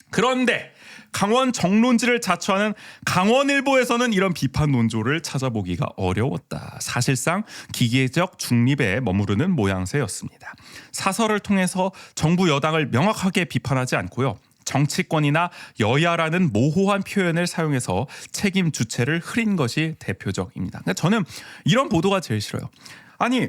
그런데 강원 정론지를 자처하는 강원일보에서는 이런 비판 논조를 찾아보기가 어려웠다. 사실상 기계적 중립에 머무르는 모양새였습니다. 사설을 통해서 정부 여당을 명확하게 비판하지 않고요. 정치권이나 여야라는 모호한 표현을 사용해서 책임 주체를 흐린 것이 대표적입니다. 그러니까 저는 이런 보도가 제일 싫어요. 아니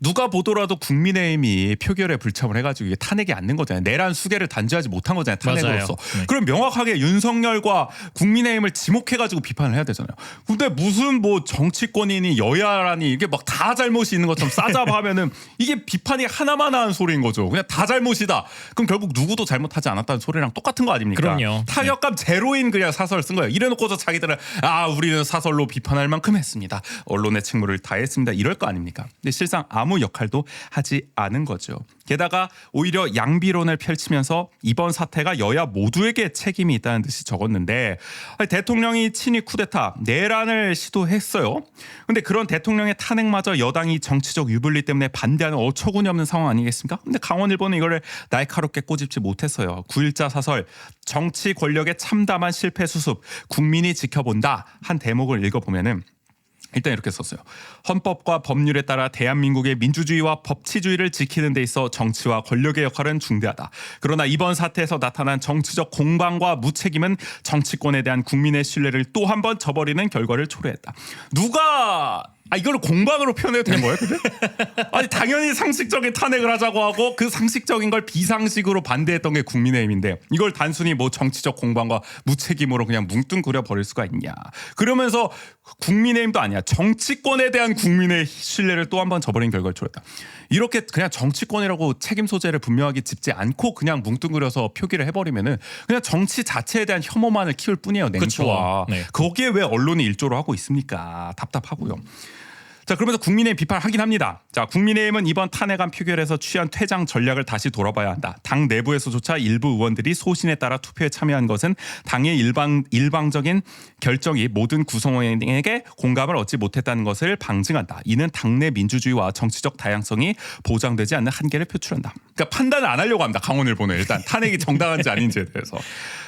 누가 보더라도 국민의힘이 표결에 불참을 해가지고 이게 탄핵이 안 된 거잖아요. 내란 수계를 단죄하지 못한 거잖아요. 탄핵으로서. 네. 그럼 명확하게 윤석열과 국민의힘을 지목해가지고 비판을 해야 되잖아요. 근데 무슨 뭐 정치권이니 여야라니 이게 막 다 잘못이 있는 것처럼 싸잡아하면은 이게 비판이 하나만 하는 소리인 거죠. 그냥 다 잘못이다. 그럼 결국 누구도 잘못하지 않았다는 소리랑 똑같은 거 아닙니까? 그럼요. 타격감 제로인 그냥 사설을 쓴 거예요. 이래놓고서 자기들은 우리는 사설로 비판할 만큼 했습니다. 언론의 책무를 다했습니다. 이럴 거 아닙니까? 근데 실상 아무 역할도 하지 않은 거죠. 게다가 오히려 양비론을 펼치면서 이번 사태가 여야 모두에게 책임이 있다는 듯이 적었는데 대통령이 친위 쿠데타 내란을 시도했어요. 근데 그런 대통령의 탄핵마저 여당이 정치적 유불리 때문에 반대하는 어처구니 없는 상황 아니겠습니까? 근데 강원일보는 이거를 날카롭게 꼬집지 못했어요. 9일자 사설 정치 권력의 참담한 실패 수습 국민이 지켜본다 한 대목을 읽어보면은 일단 이렇게 썼어요. 헌법과 법률에 따라 대한민국의 민주주의와 법치주의를 지키는 데 있어 정치와 권력의 역할은 중대하다. 그러나 이번 사태에서 나타난 정치적 공방과 무책임은 정치권에 대한 국민의 신뢰를 또 한 번 저버리는 결과를 초래했다. 누가 이걸 공방으로 표현해도 되는 거예요, 근데? 아니 당연히 상식적인 탄핵을 하자고 하고 그 상식적인 걸 비상식으로 반대했던 게 국민의힘인데 이걸 단순히 뭐 정치적 공방과 무책임으로 그냥 뭉뚱그려 버릴 수가 있냐? 그러면서 국민의힘도 아니야 정치권에 대한 국민의 신뢰를 또 한 번 저버린 결과를 초래했다. 이렇게 그냥 정치권이라고 책임 소재를 분명하게 짚지 않고 그냥 뭉뚱그려서 표기를 해버리면은 그냥 정치 자체에 대한 혐오만을 키울 뿐이에요. 냉소와. 네. 거기에 왜 언론이 일조를 하고 있습니까? 답답하고요. 자, 그러면서 국민의힘 비판을 하긴 합니다. 자, 국민의힘은 이번 탄핵안 표결에서 취한 퇴장 전략을 다시 돌아봐야 한다. 당 내부에서조차 일부 의원들이 소신에 따라 투표에 참여한 것은 당의 일방적인 결정이 모든 구성원에게 공감을 얻지 못했다는 것을 방증한다. 이는 당내 민주주의와 정치적 다양성이 보장되지 않는 한계를 표출한다. 그러니까 판단을 안 하려고 합니다. 강원일보는 일단 탄핵이 정당한지 아닌지에 대해서.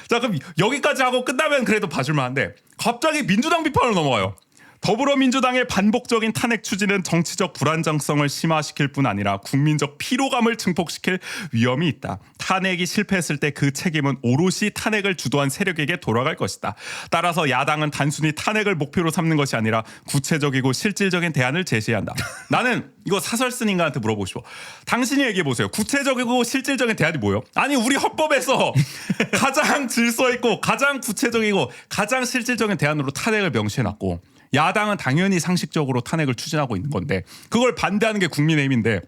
자, 그럼 여기까지 하고 끝나면 그래도 봐줄만한데 갑자기 민주당 비판으로 넘어가요. 더불어민주당의 반복적인 탄핵 추진은 정치적 불안정성을 심화시킬 뿐 아니라 국민적 피로감을 증폭시킬 위험이 있다. 탄핵이 실패했을 때 그 책임은 오롯이 탄핵을 주도한 세력에게 돌아갈 것이다. 따라서 야당은 단순히 탄핵을 목표로 삼는 것이 아니라 구체적이고 실질적인 대안을 제시해야 한다. 나는 이거 사설쓴인가한테 물어보고 싶어. 당신이 얘기해 보세요. 구체적이고 실질적인 대안이 뭐예요? 아니 우리 헌법에서 가장 질서 있고 가장 구체적이고 가장 실질적인 대안으로 탄핵을 명시해놨고 야당은 당연히 상식적으로 탄핵을 추진하고 있는 건데 그걸 반대하는 게 국민의힘인데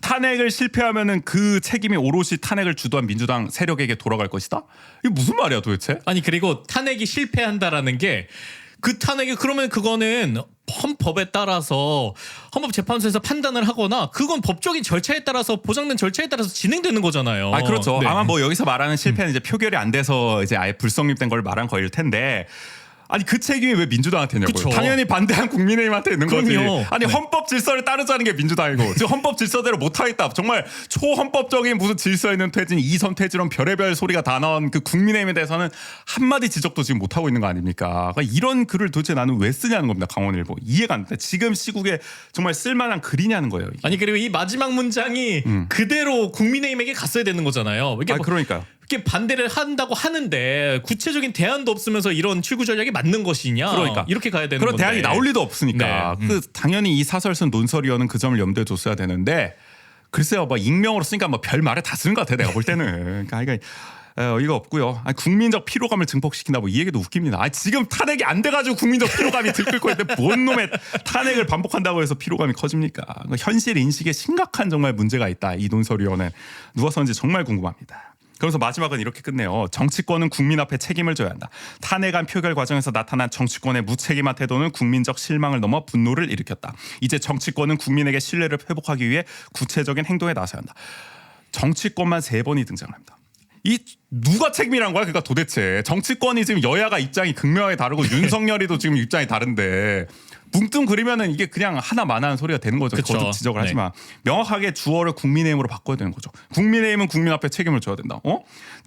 탄핵을 실패하면은 그 책임이 오롯이 탄핵을 주도한 민주당 세력에게 돌아갈 것이다? 이게 무슨 말이야 도대체? 아니 그리고 탄핵이 실패한다라는 게 그 탄핵이 그러면 그거는 헌법에 따라서 헌법재판소에서 판단을 하거나 그건 법적인 절차에 따라서 보장된 절차에 따라서 진행되는 거잖아요. 아 그렇죠. 네. 아마 뭐 여기서 말하는 실패는 이제 표결이 안 돼서 이제 아예 불성립된 걸 말한 거일 텐데. 아니 그 책임이 왜 민주당한테 있냐고요. 그쵸. 당연히 반대한 국민의힘한테 있는 거지. 그럼요. 아니 네. 헌법 질서를 따르자는 게 민주당이고 지금 헌법 질서대로 못하겠다. 정말 초헌법적인 무슨 질서 있는 퇴진, 이선 퇴진론 별의별 소리가 다 나온 그 국민의힘에 대해서는 한마디 지적도 지금 못하고 있는 거 아닙니까? 그러니까 이런 글을 도대체 나는 왜 쓰냐는 겁니다. 강원일보. 이해가 안 돼. 지금 시국에 정말 쓸만한 글이냐는 거예요. 이게. 아니 그리고 이 마지막 문장이 그대로 국민의힘에게 갔어야 되는 거잖아요. 이게 뭐 그러니까요. 이렇게 반대를 한다고 하는데 구체적인 대안도 없으면서 이런 출구 전략이 맞는 것이냐? 그러니까 이렇게 가야 되는 그런 건데. 대안이 나올 리도 없으니까. 네. 그 당연히 이 사설 쓴 논설위원은 그 점을 염두에 뒀어야 되는데 글쎄요, 뭐 익명으로 쓰니까 뭐 별 말을 다 쓰는 것 같아 내가 볼 때는. 그러니까 어이가 없고요. 아니, 국민적 피로감을 증폭시킨다 뭐 이 얘기도 웃깁니다. 아니, 지금 탄핵이 안 돼가지고 국민적 피로감이 들끓고 있는데 뭔 놈의 탄핵을 반복한다고 해서 피로감이 커집니까? 현실 인식에 심각한 정말 문제가 있다. 이 논설위원은 누가 썼는지 정말 궁금합니다. 그래서 마지막은 이렇게 끝내요. 정치권은 국민 앞에 책임을 져야 한다. 탄핵안 표결 과정에서 나타난 정치권의 무책임한 태도는 국민적 실망을 넘어 분노를 일으켰다. 이제 정치권은 국민에게 신뢰를 회복하기 위해 구체적인 행동에 나서야 한다. 정치권만 3번이 등장합니다. 이 누가 책임이란 거야? 그러니까 도대체 정치권이 지금 여야가 입장이 극명하게 다르고 윤석열이도 지금 입장이 다른데 뭉뚱그리면은 이게 그냥 하나만한 소리가 되는 거죠. 그쵸. 거듭 지적을 네. 하지만 명확하게 주어를 국민의힘으로 바꿔야 되는 거죠. 국민의힘은 국민 앞에 책임을 져야 된다.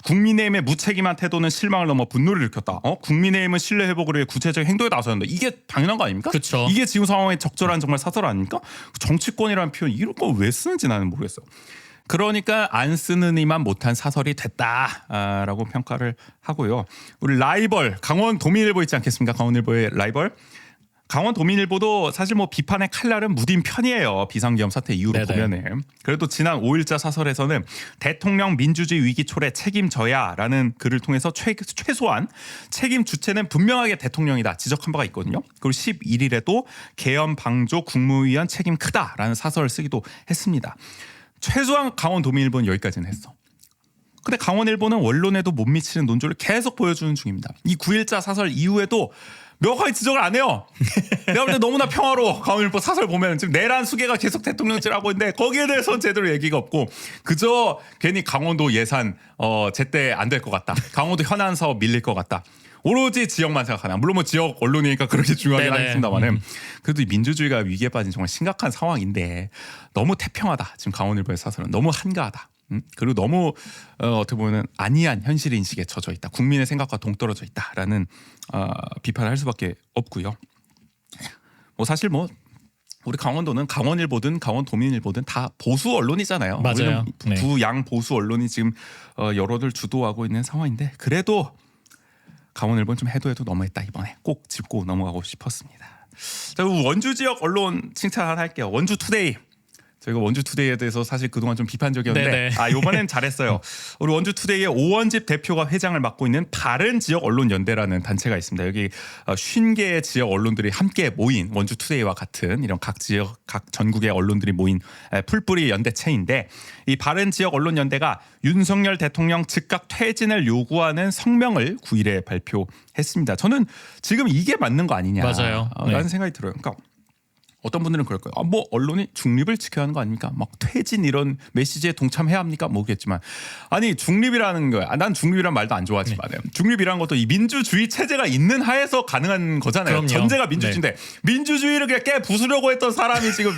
국민의힘의 무책임한 태도는 실망을 넘어 분노를 일으켰다. 국민의힘은 신뢰 회복을 위해 구체적인 행동에 나서야 한다. 이게 당연한 거 아닙니까? 그쵸. 이게 지금 상황에 적절한 정말 사설 아닙니까? 정치권이라는 표현 이런 거 왜 쓰는지 나는 모르겠어요. 그러니까 안 쓰는 이만 못한 사설이 됐다라고 평가를 하고요. 우리 라이벌 강원 도민일보 있지 않겠습니까? 강원일보의 라이벌. 강원 도민일보도 사실 뭐 비판의 칼날은 무딘 편이에요. 비상계엄 사태 이후로 네네. 보면은. 그래도 지난 5일자 사설에서는 대통령 민주주의 위기 초래 책임져야라는 글을 통해서 최소한 책임 주체는 분명하게 대통령이다 지적한 바가 있거든요. 그리고 11일에도 계엄 방조 국무위원 책임 크다라는 사설을 쓰기도 했습니다. 최소한 강원 도민일보는 여기까지는 했어. 근데 강원일보는 원론에도 못 미치는 논조를 계속 보여주는 중입니다. 이 9일자 사설 이후에도 명확하게 지적을 안 해요. 내가 볼 때 너무나 평화로워. 강원일보 사설 보면 지금 내란 수계가 계속 대통령질하고 있는데 거기에 대해서는 제대로 얘기가 없고 그저 괜히 강원도 예산 제때 안 될 것 같다. 강원도 현안 사업 밀릴 것 같다. 오로지 지역만 생각하나. 물론 뭐 지역 언론이니까 그렇게 중요하긴 네네. 하겠습니다만은 그래도 이 민주주의가 위기에 빠진 정말 심각한 상황인데 너무 태평하다. 지금 강원일보의 사설은 너무 한가하다. 그리고 너무 어떻게 보면 아니한 현실 인식에 젖어 있다. 국민의 생각과 동떨어져 있다라는 비판을 할 수밖에 없고요. 뭐 사실 뭐 우리 강원도는 강원일보든 강원도민일보든 다 보수 언론이잖아요. 맞아요. 네. 부양 보수 언론이 지금 여론을 주도하고 있는 상황인데 그래도 강원일보는 좀 해도 너무했다 이번에 꼭 짚고 넘어가고 싶었습니다. 자, 원주 지역 언론 칭찬 하나 할게요. 원주 투데이. 저희가 원주 투데이에 대해서 사실 그동안 좀 비판적이었는데 네네. 이번엔 잘했어요. 우리 원주 투데이의 오원집 대표가 회장을 맡고 있는 바른 지역 언론 연대라는 단체가 있습니다. 여기 50개의 지역 언론들이 함께 모인 원주 투데이와 같은 이런 각 지역 각 전국의 언론들이 모인 풀뿌리 연대체인데 이 바른 지역 언론 연대가 윤석열 대통령 즉각 퇴진을 요구하는 성명을 9일에 발표했습니다. 저는 지금 이게 맞는 거 아니냐 맞아요. 라는 생각이 들어요. 그러니까 어떤 분들은 그럴 거예요. 뭐 언론이 중립을 지켜야 하는 거 아닙니까? 막 퇴진 이런 메시지에 동참해야 합니까? 뭐겠지만 아니 중립이라는 거야. 난 중립이란 말도 안 좋아하지만 중립이라는 것도 이 민주주의 체제가 있는 하에서 가능한 거잖아요. 그럼요. 전제가 민주주의인데 민주주의를 그냥 깨 부수려고 했던 사람이 지금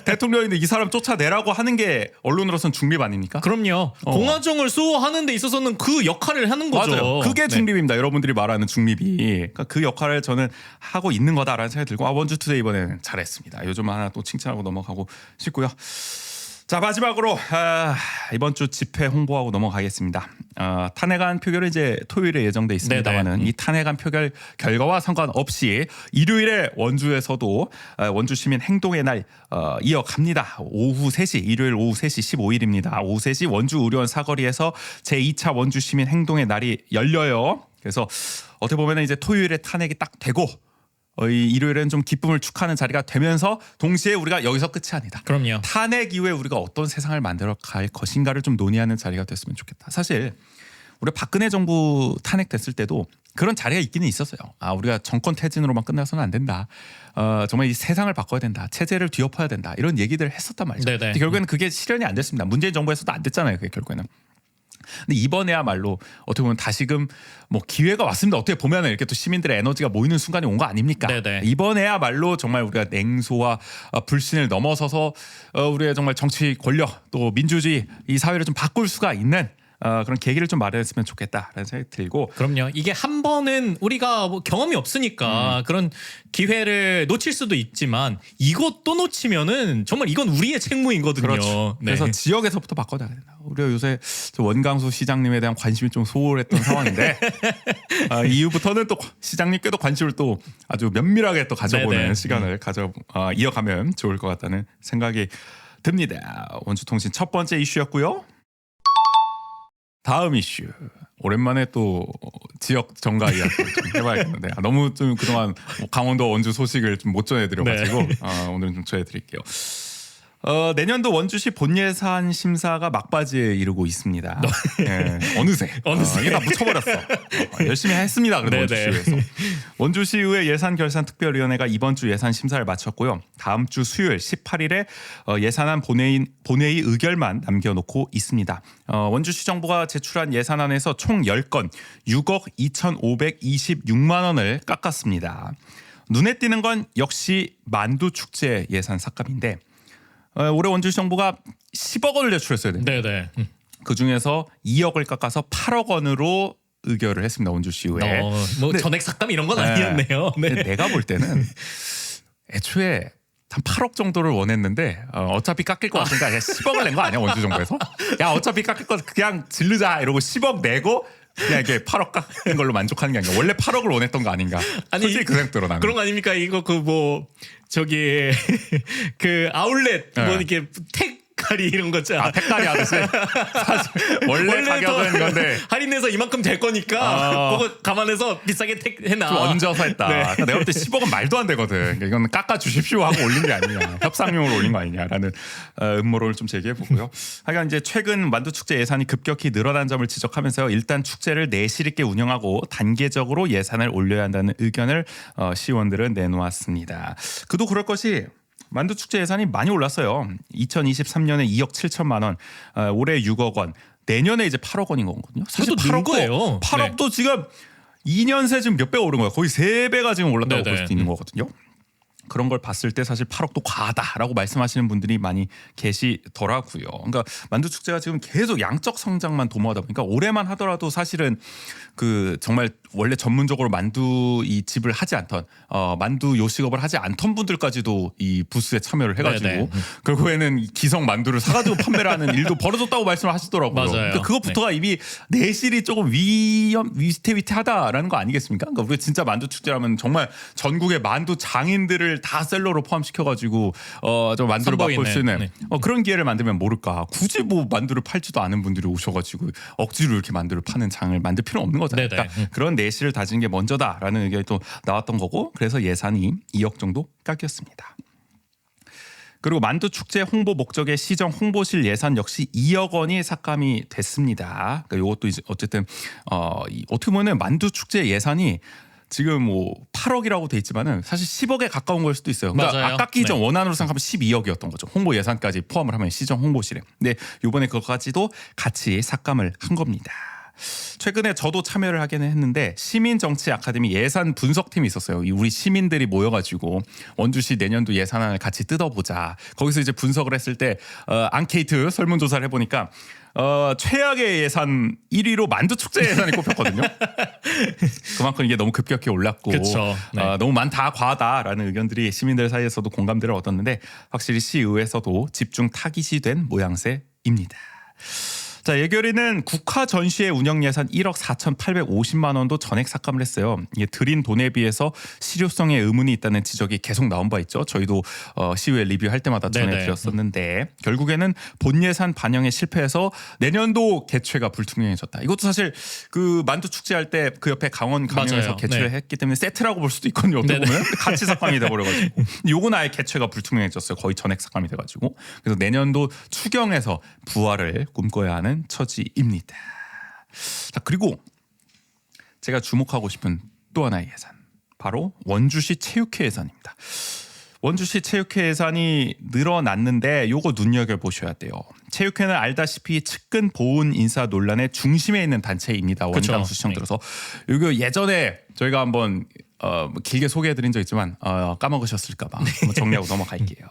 대통령인데 이 사람 쫓아내라고 하는 게 언론으로서는 중립 아닙니까? 그럼요. 공화정을 수호하는 데 있어서는 그 역할을 하는 거죠. 맞아요. 그게 중립입니다. 여러분들이 말하는 중립이. 그러니까 그 역할을 저는 하고 있는 거다라는 생각이 들고 원주투데이 이번에는 잘했습니다. 요즘 하나 또 칭찬하고 넘어가고 싶고요. 자 마지막으로 이번 주 집회 홍보하고 넘어가겠습니다. 탄핵안 표결은 이제 토요일에 예정돼 있습니다만은 이 탄핵안 표결 결과와 상관없이 일요일에 원주에서도 원주 시민 행동의 날 이어갑니다. 오후 3시 일요일 오후 3시 15일입니다. 오후 3시 원주 의료원 사거리에서 제2차 원주 시민 행동의 날이 열려요. 그래서 어떻게 보면 이제 토요일에 탄핵이 딱 되고 이 일요일에는 좀 기쁨을 축하하는 자리가 되면서 동시에 우리가 여기서 끝이 아니다. 그럼요. 탄핵 이후에 우리가 어떤 세상을 만들어 갈 것인가를 좀 논의하는 자리가 됐으면 좋겠다. 사실 우리 박근혜 정부 탄핵됐을 때도 그런 자리가 있기는 있었어요. 우리가 정권 퇴진으로만 끝나서는 안 된다. 정말 이 세상을 바꿔야 된다. 체제를 뒤엎어야 된다. 이런 얘기들을 했었단 말이죠. 네네. 근데 결국에는 그게 실현이 안 됐습니다. 문재인 정부에서도 안 됐잖아요. 그게 결국에는. 근데 이번에야말로 어떻게 보면 다시금 뭐 기회가 왔습니다. 어떻게 보면 이렇게 또 시민들의 에너지가 모이는 순간이 온 거 아닙니까? 네네. 이번에야말로 정말 우리가 냉소와 불신을 넘어서서 우리의 정말 정치 권력 또 민주주의 이 사회를 좀 바꿀 수가 있는 그런 계기를 좀 마련했으면 좋겠다라는 생각이 들고 그럼요. 이게 한 번은 우리가 뭐 경험이 없으니까 그런 기회를 놓칠 수도 있지만 이것 또 놓치면은 정말 이건 우리의 책무이거든요. 그렇죠. 네. 그래서 지역에서부터 바꿔야 된다. 우리가 요새 원강수 시장님에 대한 관심이 좀 소홀했던 상황인데 이후부터는 또 시장님께도 관심을 또 아주 면밀하게 또 가져보는 네네. 시간을 이어가면 좋을 것 같다는 생각이 듭니다. 원주통신 첫 번째 이슈였고요. 다음 이슈 오랜만에 또 지역 정가 이야기 좀 해봐야겠는데 너무 좀 그동안 강원도 원주 소식을 좀 못 전해드려가지고 네. 오늘은 좀 전해드릴게요. 내년도 원주시 본예산 심사가 막바지에 이르고 있습니다. 네, 어느새 이게 다 묻혀버렸어. 열심히 했습니다. 그래도 네네. 원주시의회에서 원주시의회 예산결산특별위원회가 이번 주 예산 심사를 마쳤고요. 다음 주 수요일 18일에 예산안 본회의 의결만 남겨놓고 있습니다. 원주시 정부가 제출한 예산안에서 총 10건 6억 2,526만 원을 깎았습니다. 눈에 띄는 건 역시 만두축제 예산 삭감인데 올해 원주시 정부가 10억 원을 제출했어야 돼요. 네네. 그중에서 2억을 깎아서 8억 원으로 의결을 했습니다. 원주시의회. 뭐 근데- 전액 삭감 이런 건 네. 아니었네요. 네. 근데 내가 볼 때는 애초에 한 8억 정도를 원했는데 어차피 깎일 것 같으니까 그냥 10억을 낸 거 아니야 원주 정부에서? 야 어차피 깎일 거 그냥 지르자 이러고 10억 내고 그냥 이게 8억 깎은 걸로 만족하는 게 아니라 원래 8억을 원했던 거 아닌가? 솔직히 그 생각 들어 나는. 그런 거 아닙니까? 이거 그 뭐 저기 그 아울렛 뭐 네. 이렇게 택가리 이런 거 있잖아. 택가리 하듯이 사실 원래 가격은 또 건데 할인해서 이만큼 될 거니까 그거 감안해서 비싸게 택해놔. 좀 얹어서 했다. 네. 그러니까 내가 볼 때 10억은 말도 안 되거든. 그러니까 이건 깎아 주십시오 하고 올린 게 아니냐. 협상용으로 올린 거 아니냐라는 음모론을 좀 제기해 보고요. 하여간 이제 최근 만두축제 예산이 급격히 늘어난 점을 지적하면서요. 일단 축제를 내실 있게 운영하고 단계적으로 예산을 올려야 한다는 의견을 시의원들은 내놓았습니다. 그도 그럴 것이 만두축제 예산이 많이 올랐어요. 2023년에 2억 7천만 원, 올해 6억 원, 내년에 이제 8억 원인 거거든요. 사실 그래도 는 거예요. 8억도 지금 2년 새 지금 몇 배가 오른 거야. 거의 3배가 지금 올랐다고 네네. 볼 수 있는 거거든요. 그런 걸 봤을 때 사실 8억도 과하다라고 말씀하시는 분들이 많이 계시더라고요. 그러니까 만두축제가 지금 계속 양적 성장만 도모하다 보니까 올해만 하더라도 사실은 그 정말 원래 전문적으로 만두 이 집을 하지 않던 만두 요식업을 하지 않던 분들까지도 이 부스에 참여를 해가지고 네네. 결국에는 이 기성 만두를 사가지고 판매를 하는 일도 벌어졌다고 말씀을 하시더라고요. 맞아요. 그러니까 그것부터가 이미 내실이 조금 위태위태하다라는 거 아니겠습니까? 그러니까 우리가 진짜 만두 축제라면 정말 전국의 만두 장인들을 다 셀러로 포함시켜가지고 좀 만두를 맛볼 수 있는 네. 그런 기회를 만들면 모를까. 굳이 뭐 만두를 팔지도 않은 분들이 오셔가지고 억지로 이렇게 만두를 파는 장을 만들 필요는 없는 거잖아요. 네네. 그러니까 그런 내실을 다지는 게 먼저다라는 의견이 또 나왔던 거고 그래서 예산이 2억 정도 깎였습니다. 그리고 만두 축제 홍보 목적의 시정 홍보실 예산 역시 2억 원이 삭감이 됐습니다. 그러니까 이것도 이제 어쨌든 어떻게 보면 만두 축제 예산이 지금 뭐 8억이라고 돼 있지만은 사실 10억에 가까운 걸 수도 있어요. 그러니까 맞아요. 아깝기 전 네. 원안으로 생각하면 12억이었던 거죠. 홍보 예산까지 포함을 하면 시정 홍보실에. 근데 이번에 그것까지도 같이 삭감을 한 겁니다. 최근에 저도 참여를 하기는 했는데 시민정치 아카데미 예산 분석팀이 있었어요. 우리 시민들이 모여가지고 원주시 내년도 예산안을 같이 뜯어보자. 거기서 이제 분석을 했을 때 앙케이트 설문조사를 해보니까 최악의 예산 1위로 만두축제 예산이 꼽혔거든요. 그만큼 이게 너무 급격히 올랐고 그쵸. 네. 너무 많다 과하다라는 의견들이 시민들 사이에서도 공감대를 얻었는데 확실히 시의회에서도 집중 타깃이 된 모양새입니다. 자, 예결위는 국화 전시회 운영 예산 1억 4,850만 원도 전액 삭감을 했어요. 이게 들인 돈에 비해서 실효성에 의문이 있다는 지적이 계속 나온 바 있죠. 저희도 시의회 리뷰할 때마다 전해드렸었는데 결국에는 본 예산 반영에 실패해서 내년도 개최가 불투명해졌다. 이것도 사실 그 만두 축제할 때 그 옆에 강원에서 맞아요. 개최를 네. 했기 때문에 세트라고 볼 수도 있거든요. 어떻게 네네. 보면 같이 삭감이 돼버려가지고 요건 아예 개최가 불투명해졌어요. 거의 전액 삭감이 돼가지고 그래서 내년도 추경에서 부활을 꿈꿔야 하는 처지입니다. 자, 그리고 제가 주목하고 싶은 또 하나의 예산 바로 원주시 체육회 예산입니다. 원주시 체육회 예산이 늘어났는데 요거 눈여겨보셔야 돼요. 체육회는 알다시피 측근 보훈 인사 논란의 중심에 있는 단체입니다. 원장수 시청 들어서 이거 예전에 저희가 한번 길게 소개해드린 적 있지만 까먹으셨을까 봐 한번 정리하고 넘어갈게요.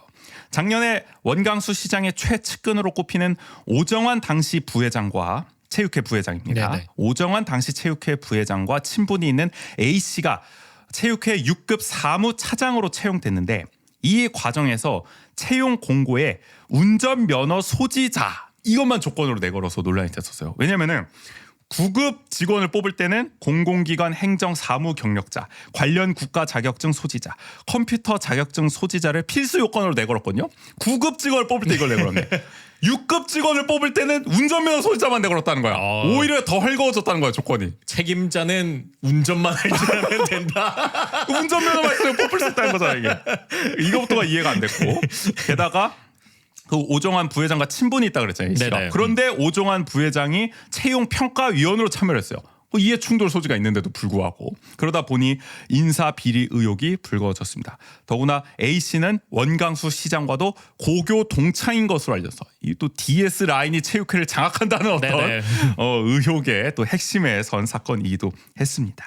작년에 원광수 시장의 최측근으로 꼽히는 오정환 당시 부회장과 체육회 부회장입니다. 네네. 오정환 당시 체육회 부회장과 친분이 있는 A씨가 체육회 6급 사무차장으로 채용됐는데 이 과정에서 채용 공고에 운전면허 소지자 이것만 조건으로 내걸어서 논란이 됐었어요. 왜냐면은 9급 직원을 뽑을 때는 공공기관 행정 사무 경력자, 관련 국가 자격증 소지자, 컴퓨터 자격증 소지자를 필수 요건으로 내걸었거든요. 9급 직원을 뽑을 때 이걸 내걸었네. 6급 직원을 뽑을 때는 운전면허 소지자만 내걸었다는 거야. 오히려 더 헐거워졌다는 거야 조건이. 책임자는 운전만 할 줄 알면 된다. 운전면허만 있으면 뽑을 수 있다는 거잖아 이게. 이거부터가 이해가 안 됐고 게다가 그 오정환 부회장과 친분이 있다 그랬잖아요. 이 씨가. 네네. 그런데 오정환 부회장이 채용 평가위원으로 참여를 했어요. 이해 충돌 소지가 있는데도 불구하고 그러다 보니 인사 비리 의혹이 불거졌습니다. 더구나 A 씨는 원광수 시장과도 고교 동창인 것으로 알려서 이 또 DS 라인이 체육회를 장악한다는 어떤 네네. 의혹의 또 핵심에 선 사건이기도 했습니다.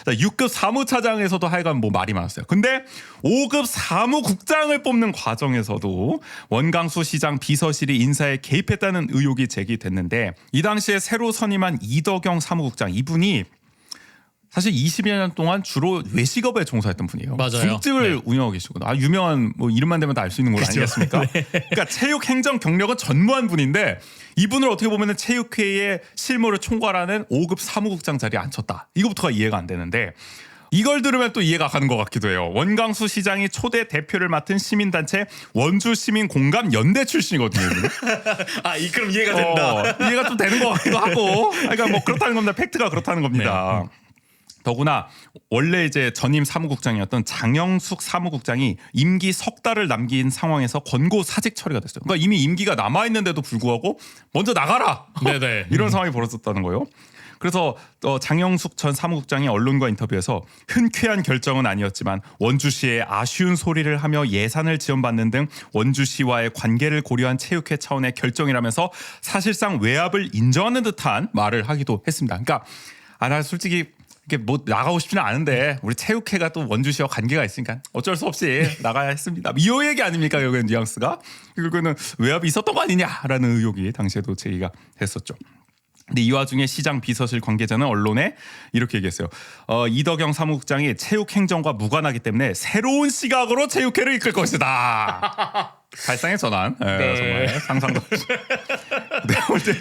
6급 사무차장에서도 하여간 뭐 말이 많았어요. 근데 5급 사무국장을 뽑는 과정에서도 원광수 시장 비서실이 인사에 개입했다는 의혹이 제기됐는데 이 당시에 새로 선임한 이덕영 사무국장 이분이 사실 20여 년 동안 주로 외식업에 종사했던 분이에요. 맞아요. 중집을 네. 운영하고 계시거든요. 유명한 뭐 이름만 대면 다 알 수 있는 거 아니겠습니까? 그러니까 체육 행정 경력은 전무한 분인데 이분을 어떻게 보면 체육회의 실무를 총괄하는 5급 사무국장 자리에 앉혔다. 이거부터가 이해가 안 되는데 이걸 들으면 또 이해가 가는 것 같기도 해요. 원광수 시장이 초대 대표를 맡은 시민단체 원주시민공감연대 출신이거든요. 그럼 이해가 된다. 이해가 좀 되는 것 같기도 하고 그러니까 뭐 그렇다는 겁니다. 팩트가 그렇다는 겁니다. 더구나 원래 이제 전임 사무국장이었던 장영숙 사무국장이 임기 석 달을 남긴 상황에서 권고 사직 처리가 됐어요. 그러니까 이미 임기가 남아 있는데도 불구하고 먼저 나가라. 네네. 이런 상황이 벌어졌다는 거예요. 그래서 장영숙 전 사무국장이 언론과 인터뷰에서 흔쾌한 결정은 아니었지만 원주시에 아쉬운 소리를 하며 예산을 지원받는 등 원주시와의 관계를 고려한 체육회 차원의 결정이라면서 사실상 외압을 인정하는 듯한 말을 하기도 했습니다. 그러니까 나 솔직히 이게 뭐 나가고 싶지는 않은데 우리 체육회가 또 원주시와 관계가 있으니까 어쩔 수 없이 나가야 했습니다. 이 얘기 아닙니까? 여기는 뉘앙스가. 결국에는 외압이 있었던 거 아니냐라는 의혹이 당시에도 제기가 됐었죠. 근데 이 와중에 시장 비서실 관계자는 언론에 이렇게 얘기했어요. 이덕영 사무국장이 체육행정과 무관하기 때문에 새로운 시각으로 체육회를 이끌 것이다. 발상의 전환. 네. 정말 상상도 없이. 네, 올 때.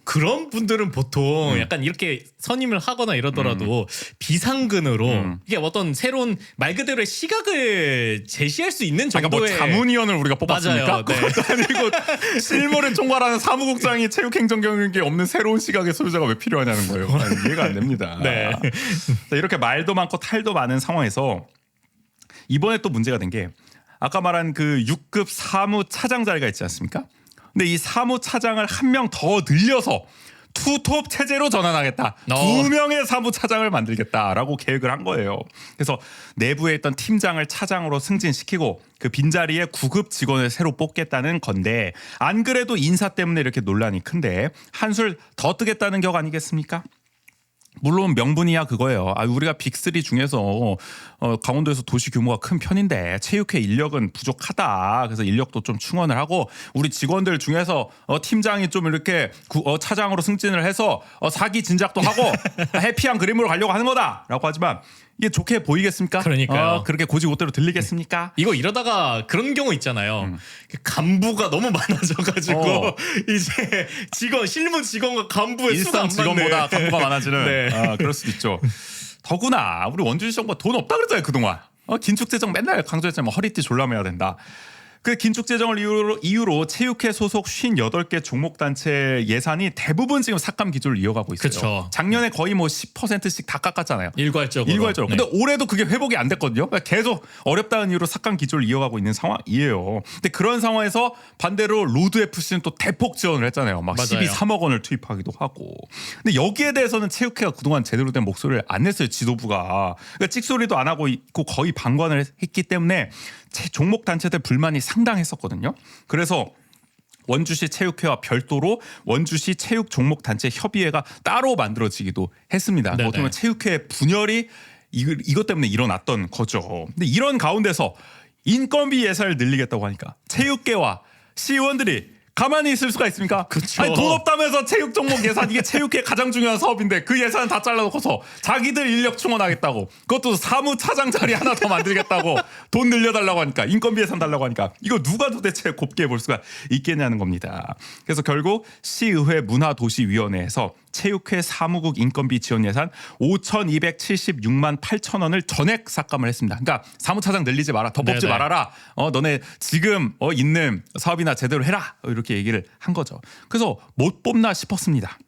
그런 분들은 보통 약간 이렇게 선임을 하거나 이러더라도 비상근으로 이게 어떤 새로운 말 그대로의 시각을 제시할 수 있는 그러니까 뭐 정도의 자문위원을 우리가 뽑았습니까? 맞아요. 네. 그것도 아니고 실무를 총괄하는 사무국장이 체육행정 경력이 없는 새로운 시각의 소유자가 왜 필요하냐는 거예요. 아니, 이해가 안 됩니다. 네. 자, 이렇게 말도 많고 탈도 많은 상황에서 이번에 또 문제가 된 게 아까 말한 그 6급 사무차장 자리가 있지 않습니까? 근데 이 사무차장을 한 명 더 늘려서 투톱 체제로 전환하겠다. 2명의 사무차장을 만들겠다라고 계획을 한 거예요. 그래서 내부에 있던 팀장을 차장으로 승진시키고 그 빈자리에 9급 직원을 새로 뽑겠다는 건데 안 그래도 인사 때문에 이렇게 논란이 큰데 한술 더 뜨겠다는 격 아니겠습니까? 물론 명분이야 그거예요. 우리가 빅3 중에서 강원도에서 도시 규모가 큰 편인데 체육회 인력은 부족하다. 그래서 인력도 좀 충원을 하고 우리 직원들 중에서 팀장이 좀 이렇게 차장으로 승진을 해서 사기 진작도 하고 해피한 그림으로 가려고 하는 거다라고 하지만 이게 좋게 보이겠습니까? 그러니까요. 그렇게 고지고대로 들리겠습니까? 이거 이러다가 그런 경우 있잖아요. 간부가 너무 많아져가지고 이제 실무 직원과 간부의 수가 일선 안 직원보다 맞네. 간부가 많아지는 네. 그럴 수도 있죠. 더구나 우리 원주시 정부가 돈 없다 그랬잖아요 그동안. 긴축재정 맨날 강조했잖아요. 허리띠 졸라매야 된다. 그 긴축재정을 이유로 체육회 소속 58개 종목단체 예산이 대부분 지금 삭감 기조를 이어가고 있어요. 그쵸. 작년에 거의 뭐 10%씩 다 깎았잖아요. 일괄적으로. 네. 근데 올해도 그게 회복이 안 됐거든요. 그러니까 계속 어렵다는 이유로 삭감 기조를 이어가고 있는 상황이에요. 근데 그런 상황에서 반대로 로드 FC는 또 대폭 지원을 했잖아요. 막 맞아요. 12~3억 원을 투입하기도 하고. 근데 여기에 대해서는 체육회가 그동안 제대로 된 목소리를 안 냈어요. 지도부가. 그러니까 찍소리도 안 하고 있고 거의 방관을 했기 때문에 종목 단체들 불만이 상당했었거든요. 그래서 원주시 체육회와 별도로 원주시 체육 종목 단체 협의회가 따로 만들어지기도 했습니다. 네네. 어떻게 보면 체육회 분열이 이것 때문에 일어났던 거죠. 근데 이런 가운데서 인건비 예산을 늘리겠다고 하니까 체육계와 시의원들이 가만히 있을 수가 있습니까? 그쵸. 아니, 돈 없다면서 체육 종목 예산 이게 체육회 가장 중요한 사업인데 그 예산 다 잘라놓고서 자기들 인력 충원하겠다고 그것도 사무차장 자리 하나 더 만들겠다고 돈 늘려달라고 하니까 인건비 예산 달라고 하니까 이거 누가 도대체 곱게 볼 수가 있겠냐는 겁니다. 그래서 결국 시의회 문화도시위원회에서 체육회 사무국 인건비 지원 예산 5,276만 8천 원을 전액 삭감을 했습니다. 그러니까 사무차장 늘리지 마라. 더 뽑지 네네. 말아라. 너네 지금 있는 사업이나 제대로 해라. 이렇게 얘기를 한 거죠. 그래서 못 뽑나 싶었습니다.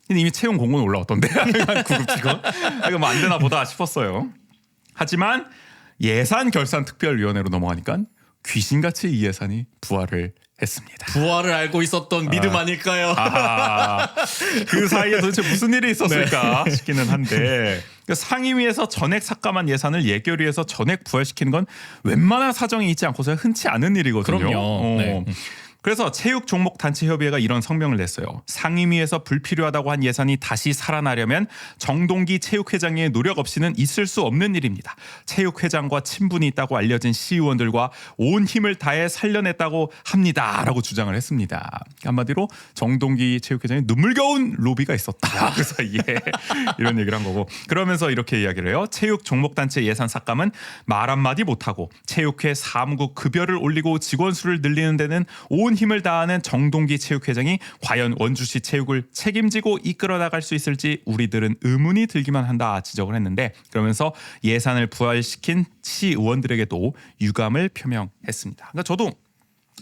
근데 이미 채용 공고는 올라왔던데. 한 9급 직원. 이거 뭐 안 되나 보다 싶었어요. 하지만 예산 결산 특별위원회로 넘어가니까 귀신같이 이 예산이 부활을 했습니다. 부활을 알고 있었던 믿음 아닐까요? 그 사이에 도대체 무슨 일이 있었을까 싶기는 한데 그러니까 상임위에서 전액 삭감한 예산을 예결위에서 전액 부활시키는 건 웬만한 사정이 있지 않고서 흔치 않은 일이거든요. 그럼요. 네. 그래서 체육 종목 단체 협의회가 이런 성명을 냈어요. 상임위에서 불필요하다고 한 예산이 다시 살아나려면 정동기 체육회장의 노력 없이는 있을 수 없는 일입니다. 체육회장과 친분이 있다고 알려진 시의원들과 온 힘을 다해 살려냈다고 합니다라고 주장을 했습니다. 한마디로 정동기 체육회장이 눈물겨운 로비가 있었다. 그 사이에 이런 얘기를 한 거고 그러면서 이렇게 이야기를 해요. 체육 종목 단체 예산 삭감은 말 한마디 못하고 체육회 사무국 급여를 올리고 직원 수를 늘리는 데는 온 힘을 다하는 정동기 체육회장이 과연 원주시 체육을 책임지고 이끌어 나갈 수 있을지 우리들은 의문이 들기만 한다 지적을 했는데 그러면서 예산을 부활시킨 시의원들에게도 유감을 표명했습니다. 그러니까 저도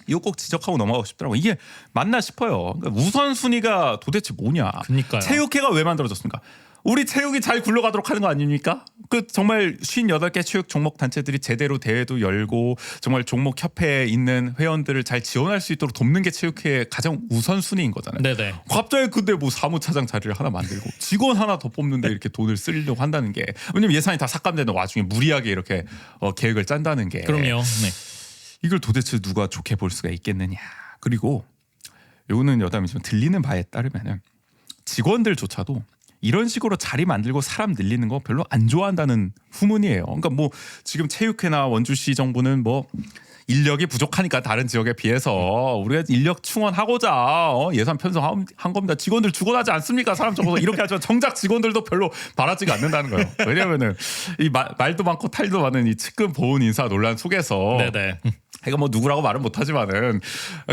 이거 꼭 지적하고 넘어가고 싶더라고요. 이게 맞나 싶어요. 그러니까 우선순위가 도대체 뭐냐. 그러니까요. 체육회가 왜 만들어졌습니까? 우리 체육이 잘 굴러가도록 하는 거 아닙니까? 그 정말 58개 체육 종목 단체들이 제대로 대회도 열고 정말 종목 협회에 있는 회원들을 잘 지원할 수 있도록 돕는 게 체육회의 가장 우선순위인 거잖아요. 네네. 갑자기 근데 뭐 사무차장 자리를 하나 만들고 직원 하나 더 뽑는데 이렇게 돈을 쓰려고 한다는 게 왜냐면 예산이 다 삭감되는 와중에 무리하게 이렇게 계획을 짠다는 게 그럼요. 네. 이걸 도대체 누가 좋게 볼 수가 있겠느냐. 그리고 요거는 여담이지만 들리는 바에 따르면은 직원들조차도 이런 식으로 자리 만들고 사람 늘리는 거 별로 안 좋아한다는 후문이에요. 그러니까 뭐 지금 체육회나 원주시 정부는 뭐 인력이 부족하니까 다른 지역에 비해서 우리가 인력 충원하고자 예산 편성한 겁니다. 직원들 죽어나지 않습니까? 사람 적어서 이렇게 하지만 정작 직원들도 별로 바라지가 않는다는 거예요. 왜냐하면은 이 말도 많고 탈도 많은 이 측근 보훈 인사 논란 속에서 네네. 그러니까 뭐 누구라고 말은 못하지만은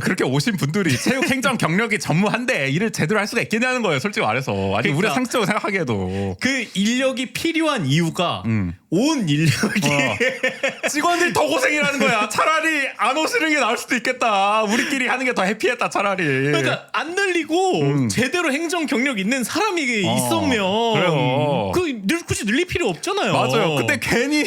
그렇게 오신 분들이 체육 행정 경력이 전무한데 일을 제대로 할 수가 있겠냐는 거예요. 솔직히 말해서 아니 우리가 상식적으로 생각하기에도 그 인력이 필요한 이유가 온 인력이 직원들 더 고생이라는 거야. 차라리 안 오시는 게 나을 수도 있겠다. 우리끼리 하는 게 더 해피했다 차라리. 그러니까 안 늘리고 제대로 행정 경력 있는 사람이 있으면 그래요. 굳이 늘릴 필요 없잖아요. 맞아요. 근데 괜히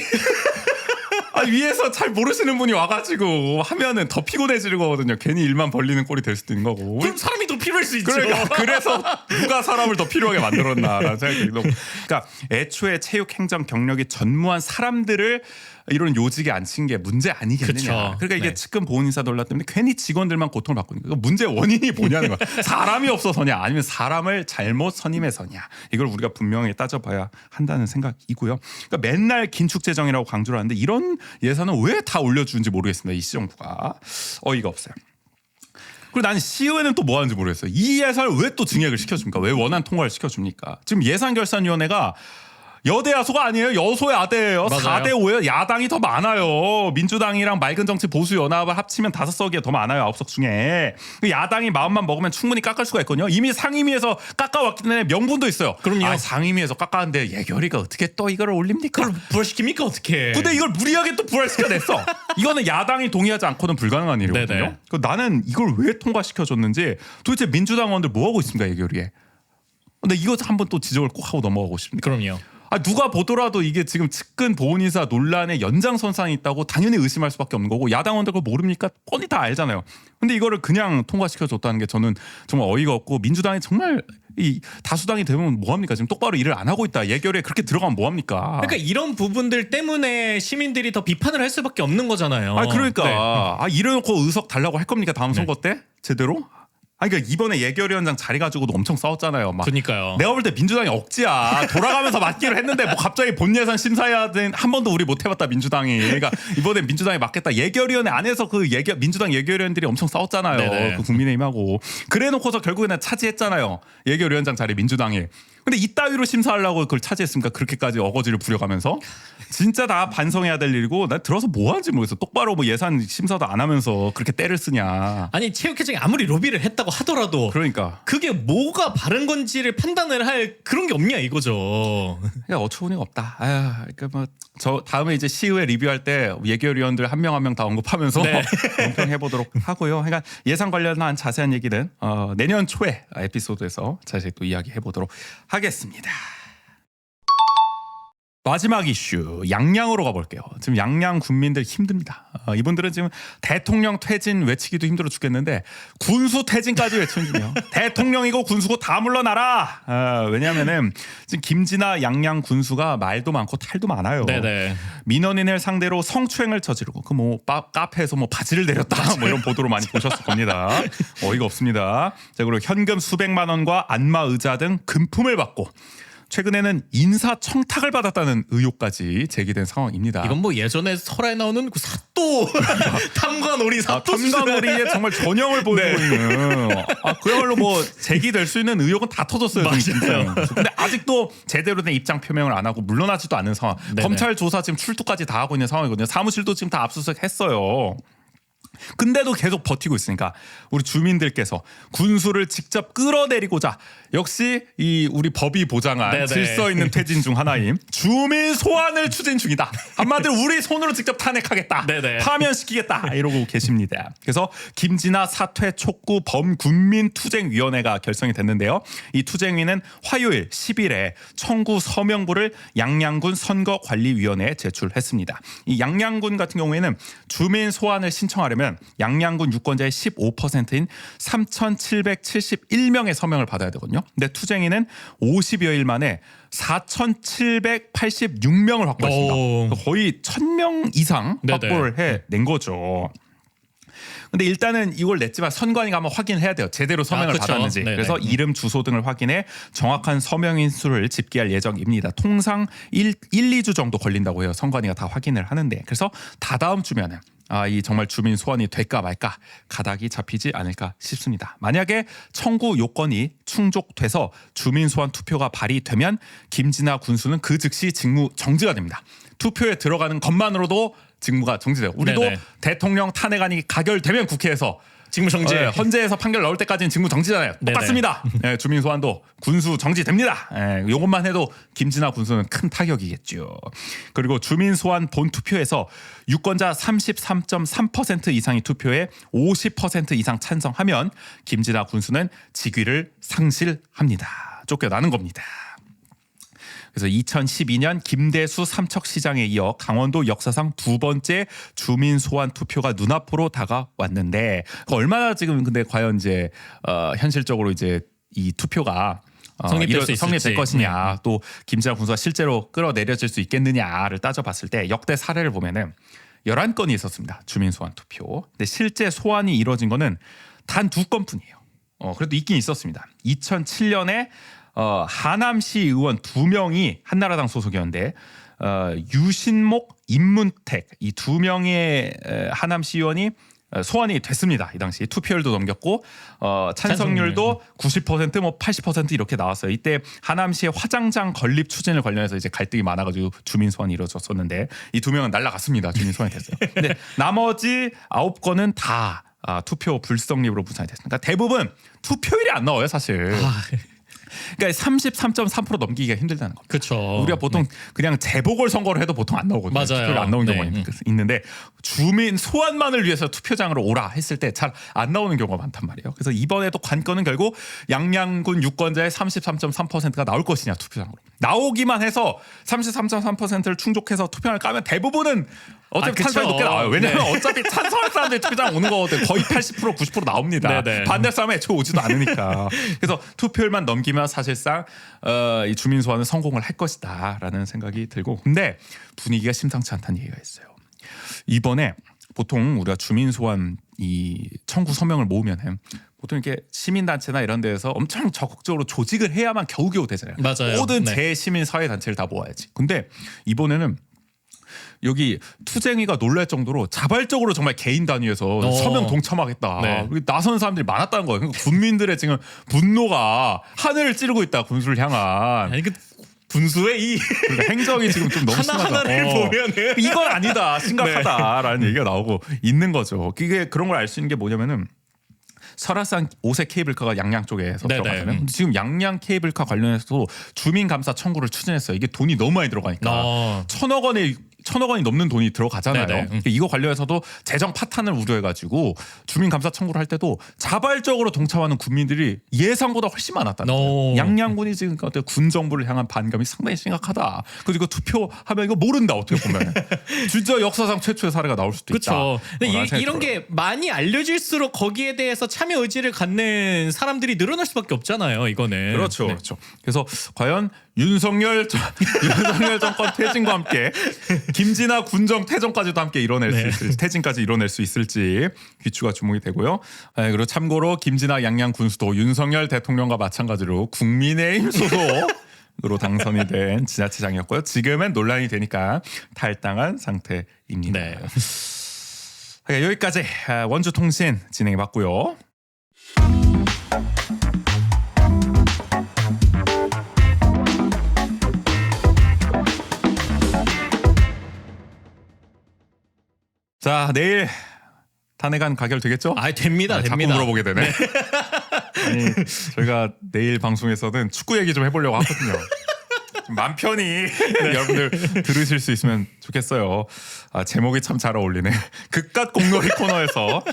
위에서 잘 모르시는 분이 와가지고 하면은 더 피곤해지는 거거든요. 괜히 일만 벌리는 꼴이 될 수도 있는 거고. 그럼 사람이 더 필요할 수 있죠. 그러니까 그래서 누가 사람을 더 필요하게 만들었나라는 생각이 들고. 그러니까 애초에 체육 행정 경력이 전무한 사람들을 이런 요직에 앉힌 게 문제 아니겠느냐. 그쵸. 그러니까 이게 네. 측근 보훈인사 논란 때문에 괜히 직원들만 고통을 받고 있는 거예요. 문제의 원인이 뭐냐는 거야. 사람이 없어서냐 아니면 사람을 잘못 선임해서냐. 이걸 우리가 분명히 따져봐야 한다는 생각이고요. 그러니까 맨날 긴축재정이라고 강조를 하는데 이런 예산은 왜 다 올려주는지 모르겠습니다. 이 시정부가. 어이가 없어요. 그리고 나는 시의회는 또 뭐 하는지 모르겠어요. 이 예산을 왜 또 증액을 시켜줍니까? 왜 원안 통과를 시켜줍니까? 지금 예산결산위원회가 여대 야소가 아니에요. 여소 야대예요. 맞아요. 4대 5예요. 야당이 더 많아요. 민주당이랑 맑은 정치 보수 연합을 합치면 5석이 더 많아요. 9석 중에. 야당이 마음만 먹으면 충분히 깎을 수가 있거든요. 이미 상임위에서 깎아왔기 때문에 명분도 있어요. 그럼요. 상임위에서 깎았는데 예결위가 어떻게 또 이걸 올립니까? 그걸 부활시킵니까 어떻게? 근데 이걸 무리하게 또 부활시켜냈어. 이거는 야당이 동의하지 않고는 불가능한 일이거든요. 네네. 나는 이걸 왜 통과시켜줬는지 도대체 민주당 의원들 뭐 하고 있습니까 예결위에. 근데 이거 한번 또 지적을 꼭 하고 넘어가고 싶습니다. 그럼요. 누가 보더라도 이게 지금 측근 보훈인사 논란의 연장선상이 있다고 당연히 의심할 수밖에 없는 거고 야당 의원들 그거 모릅니까? 뻔히 다 알잖아요. 근데 이거를 그냥 통과시켜줬다는 게 저는 정말 어이가 없고 민주당이 정말 이 다수당이 되면 뭐합니까? 지금 똑바로 일을 안 하고 있다. 예결위에 그렇게 들어가면 뭐합니까? 그러니까 이런 부분들 때문에 시민들이 더 비판을 할 수밖에 없는 거잖아요. 그러니까 네. 이래놓고 의석 달라고 할 겁니까? 다음 선거 때? 제대로? 그러니까 이번에 예결위원장 자리 가지고도 엄청 싸웠잖아요. 막 그러니까요. 내가 볼 때 민주당이 억지야. 돌아가면서 맞기로 했는데 뭐 갑자기 본 예산 심사해야 된 한 번도 우리 못 해봤다 민주당이. 그러니까 이번에 민주당이 맞겠다. 예결위원회 안에서 민주당 예결위원들이 엄청 싸웠잖아요. 네네. 그 국민의힘하고. 그래놓고서 결국에는 차지했잖아요. 예결위원장 자리 민주당이. 근데 이따위로 심사하려고 그걸 차지했습니까? 그렇게까지 어거지를 부려가면서. 진짜 다 반성해야 될 일이고 나 들어서 뭐 하는지 모르겠어. 똑바로 뭐 예산 심사도 안 하면서 그렇게 때를 쓰냐. 아니 체육회장이 아무리 로비를 했다고 하더라도 그러니까. 그게 뭐가 바른 건지를 판단을 할 그런 게 없냐 이거죠. 그냥 어처구니가 없다. 그러니까 뭐 저 다음에 이제 시의회 리뷰할 때 예결위원들 한 명 한 명 다 언급하면서 네. 논평해 보도록 하고요. 그러니까 예산 관련한 자세한 얘기는 내년 초에 에피소드에서 자세히 또 이야기해 보도록 하겠습니다. 마지막 이슈 양양으로 가볼게요. 지금 양양 군민들 힘듭니다. 이분들은 지금 대통령 퇴진 외치기도 힘들어 죽겠는데 군수 퇴진까지 외치는 중이에요. 대통령이고 군수고 다 물러나라. 왜냐하면은 지금 김진아 양양 군수가 말도 많고 탈도 많아요. 네네. 민원인을 상대로 성추행을 저지르고 그 뭐 카페에서 뭐 바지를 내렸다 뭐 이런 보도로 많이 보셨을 겁니다. 어이가 없습니다. 자, 그리고 현금 수백만 원과 안마 의자 등 금품을 받고 최근에는 인사 청탁을 받았다는 의혹까지 제기된 상황입니다. 이건 뭐 예전에 설화에 나오는 그 사또 탐관오리 사또 탐관오리의 정말 전형을 보이고 있는 그야말로 뭐 제기될 수 있는 의혹은 다 터졌어요. 맞아요. 근데 아직도 제대로 된 입장 표명을 안 하고 물러나지도 않는 상황. 네네. 검찰 조사 지금 출두까지 다 하고 있는 상황이거든요. 사무실도 지금 다 압수수색 했어요. 근데도 계속 버티고 있으니까 우리 주민들께서 군수를 직접 끌어내리고자 역시 이 우리 법이 보장한 네네. 질서 있는 퇴진 중 하나인 주민 소환을 추진 중이다. 한마디로 우리 손으로 직접 탄핵하겠다. 네네. 파면시키겠다. 이러고 계십니다. 그래서 김진아 사퇴 촉구 범군민투쟁위원회가 결성이 됐는데요. 이 투쟁위는 화요일 10일에 청구 서명부를 양양군 선거관리위원회에 제출했습니다. 이 양양군 같은 경우에는 주민 소환을 신청하려면 양양군 유권자의 15%인 3,771명의 서명을 받아야 되거든요. 근데 투쟁위는 50여일 만에 4,786명을 확보했습니다. 오. 거의 1,000명 이상 네네. 확보를 해낸 거죠. 근데 일단은 이걸 냈지만 선관위가 한번 확인을 해야 돼요. 제대로 서명을 그쵸. 받았는지. 네네. 그래서 이름, 주소 등을 확인해 정확한 서명인 수를 집계할 예정입니다. 통상 2주 정도 걸린다고 해요. 선관위가 다 확인을 하는데. 그래서 다다음 주면은 이 정말 주민 소환이 될까 말까 가닥이 잡히지 않을까 싶습니다. 만약에 청구 요건이 충족돼서 주민 소환 투표가 발의되면 김진아 군수는 그 즉시 직무 정지가 됩니다. 투표에 들어가는 것만으로도 직무가 정지돼요. 우리도 네네. 대통령 탄핵안이 가결되면 국회에서 직무 정지. 헌재에서 판결 나올 때까지는 직무 정지잖아요. 네네. 똑같습니다. 주민 소환도 군수 정지됩니다. 이것만 해도 김진아 군수는 큰 타격이겠죠. 그리고 주민 소환 본 투표에서 유권자 33.3% 이상이 투표에 50% 이상 찬성하면 김진아 군수는 직위를 상실합니다. 쫓겨나는 겁니다. 그래서 2012년 김대수 삼척시장에 이어 강원도 역사상 두 번째 주민 소환 투표가 눈앞으로 다가왔는데 얼마나 지금 근데 과연 이제 현실적으로 이제 이 투표가 성립될 수 있을지. 성립될 것이냐 또 김진아 군수가 실제로 끌어내려질 수 있겠느냐를 따져봤을 때 역대 사례를 보면은 11건이 있었습니다. 주민 소환 투표. 근데 실제 소환이 이루어진 거는 단 2건뿐이에요. 그래도 있긴 있었습니다. 2007년에 하남시 의원 2명이 한나라당 소속이었는데 유신목, 임문택 이 2명의 하남시 의원이 소환이 됐습니다. 이 당시 투표율도 넘겼고 찬성률도 90% 뭐 80% 이렇게 나왔어요. 이때 하남시의 화장장 건립 추진을 관련해서 이제 갈등이 많아가지고 주민 소환이 이루어졌었는데 이 2명은 날라갔습니다. 주민 소환이 됐어요. 근데 나머지 9건은 다 투표 불성립으로 무산이 됐습니다. 그러니까 대부분 투표율이 안 나와요, 사실. 그러니까 33.3% 넘기기가 힘들다는 겁니다. 그렇죠. 우리가 보통 그냥 재보궐 선거를 해도 보통 안 나오거든요. 맞아요. 투표가 안 나오는 네. 경우가 있는데 주민 소환만을 위해서 투표장으로 오라 했을 때 잘 안 나오는 경우가 많단 말이에요. 그래서 이번에도 관건은 결국 양양군 유권자의 33.3%가 나올 것이냐 투표장으로. 나오기만 해서 33.3%를 충족해서 투표장을 까면 대부분은 어차피 찬성이 높게 나와요. 왜냐하면 어차피 찬성할 사람들이 투표장 오는 거거든요. 거의 80% 90% 나옵니다. 네네. 반대 싸움에 애초에 오지도 않으니까. 그래서 투표율만 넘기면 사실상 이 주민 소환은 성공을 할 것이다라는 생각이 들고 근데 분위기가 심상치 않다는 얘기가 있어요. 이번에 보통 우리가 주민 소환 이 청구 서명을 모으면은 보통 이렇게 시민단체나 이런 데에서 엄청 적극적으로 조직을 해야만 겨우겨우 되잖아요. 맞아요. 모든 네. 재시민 사회단체를 다 모아야지. 근데 이번에는 여기 투쟁이가 놀랄 정도로 자발적으로 정말 개인 단위에서 서명 동참하겠다. 네. 나서는 사람들이 많았다는 거예요. 그러니까 군민들의 지금 분노가 하늘을 찌르고 있다. 군수를 향한. 아니 그 군수의 이 그러니까 행정이 지금 좀 너무 심하다. 하나하나를 보면은 이건 아니다. 심각하다라는 얘기가 나오고 있는 거죠. 이게 그런 걸 알 수 있는 게 뭐냐면은 설악산 5세 케이블카가 양양 쪽에서 네네. 들어가잖아요. 근데 지금 양양 케이블카 관련해서도 주민 감사 청구를 추진했어요. 이게 돈이 너무 많이 들어가니까 1,000억 원이 넘는 돈이 들어가잖아요. 네네. 그러니까 이거 관련해서도 재정 파탄을 우려해가지고 주민 감사 청구를 할 때도 자발적으로 동참하는 국민들이 예상보다 훨씬 많았다는 거예요. 양양군이 지금 어때 군 정부를 향한 반감이 상당히 심각하다. 그리고 이거 투표하면 이거 모른다 어떻게 보면 진짜 역사상 최초의 사례가 나올 수도 있다. 그렇죠. 근데 라는 생각이 이런 들어요. 게 많이 알려질수록 거기에 대해서 참여 의지를 갖는 사람들이 늘어날 수밖에 없잖아요. 이거는. 그렇죠, 네. 그렇죠. 그래서 과연 윤석열 정권 퇴진과 함께 김진아 군정 퇴정까지도 함께 이뤄낼 수 있을지 퇴진까지 이뤄낼 수 있을지 귀추가 주목이 되고요. 그리고 참고로 김진아 양양 군수도 윤석열 대통령과 마찬가지로 국민의힘 소속으로 당선이 된 지자체장이었고요. 지금은 논란이 되니까 탈당한 상태입니다. 네. 여기까지 원주 통신 진행해봤고요. 자, 내일 탄핵안 가결되겠죠? 됩니다. 자꾸 됩니다. 물어보게 되네. 아니, 저희가 내일 방송에서는 축구 얘기 좀 해보려고 하거든요. 좀 맘 편히 여러분들 들으실 수 있으면 좋겠어요. 제목이 참 잘 어울리네. 극갓 공놀이 코너에서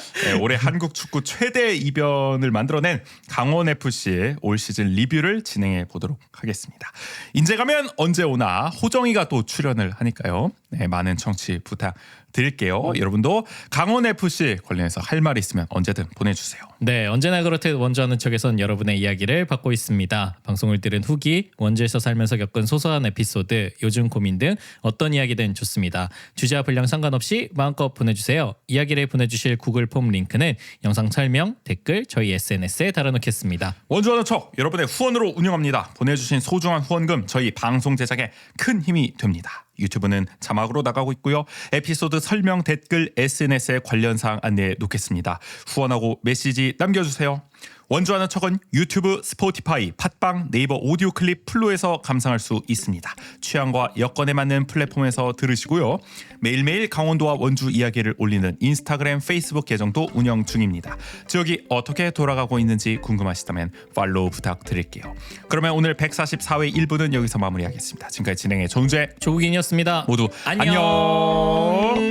올해 한국 축구 최대 이변을 만들어낸 강원FC의 올 시즌 리뷰를 진행해 보도록 하겠습니다. 인제 가면 언제 오나 호정이가 또 출연을 하니까요. 많은 청취 부탁 드릴게요. 여러분도 강원 FC 관련해서 할 말 있으면 언제든 보내주세요. 네, 언제나 그렇듯 원주하는 척에선 여러분의 이야기를 받고 있습니다. 방송을 들은 후기, 원주에서 살면서 겪은 소소한 에피소드, 요즘 고민 등 어떤 이야기든 좋습니다. 주제와 분량 상관없이 마음껏 보내주세요. 이야기를 보내주실 구글 폼 링크는 영상 설명, 댓글, 저희 SNS에 달아놓겠습니다. 원주하는 척 여러분의 후원으로 운영합니다. 보내주신 소중한 후원금 저희 방송 제작에 큰 힘이 됩니다. 유튜브는 자막으로 나가고 있고요. 에피소드 설명, 댓글, SNS에 관련 사항 안내해 놓겠습니다. 후원하고 메시지 남겨주세요. 원주하는 척은 유튜브, 스포티파이, 팟빵, 네이버 오디오 클립, 플로에서 감상할 수 있습니다. 취향과 여건에 맞는 플랫폼에서 들으시고요. 매일매일 강원도와 원주 이야기를 올리는 인스타그램, 페이스북 계정도 운영 중입니다. 지역이 어떻게 돌아가고 있는지 궁금하시다면 팔로우 부탁드릴게요. 그러면 오늘 144회 1부는 여기서 마무리하겠습니다. 지금까지 진행의 정재 조국인이었습니다. 모두 안녕.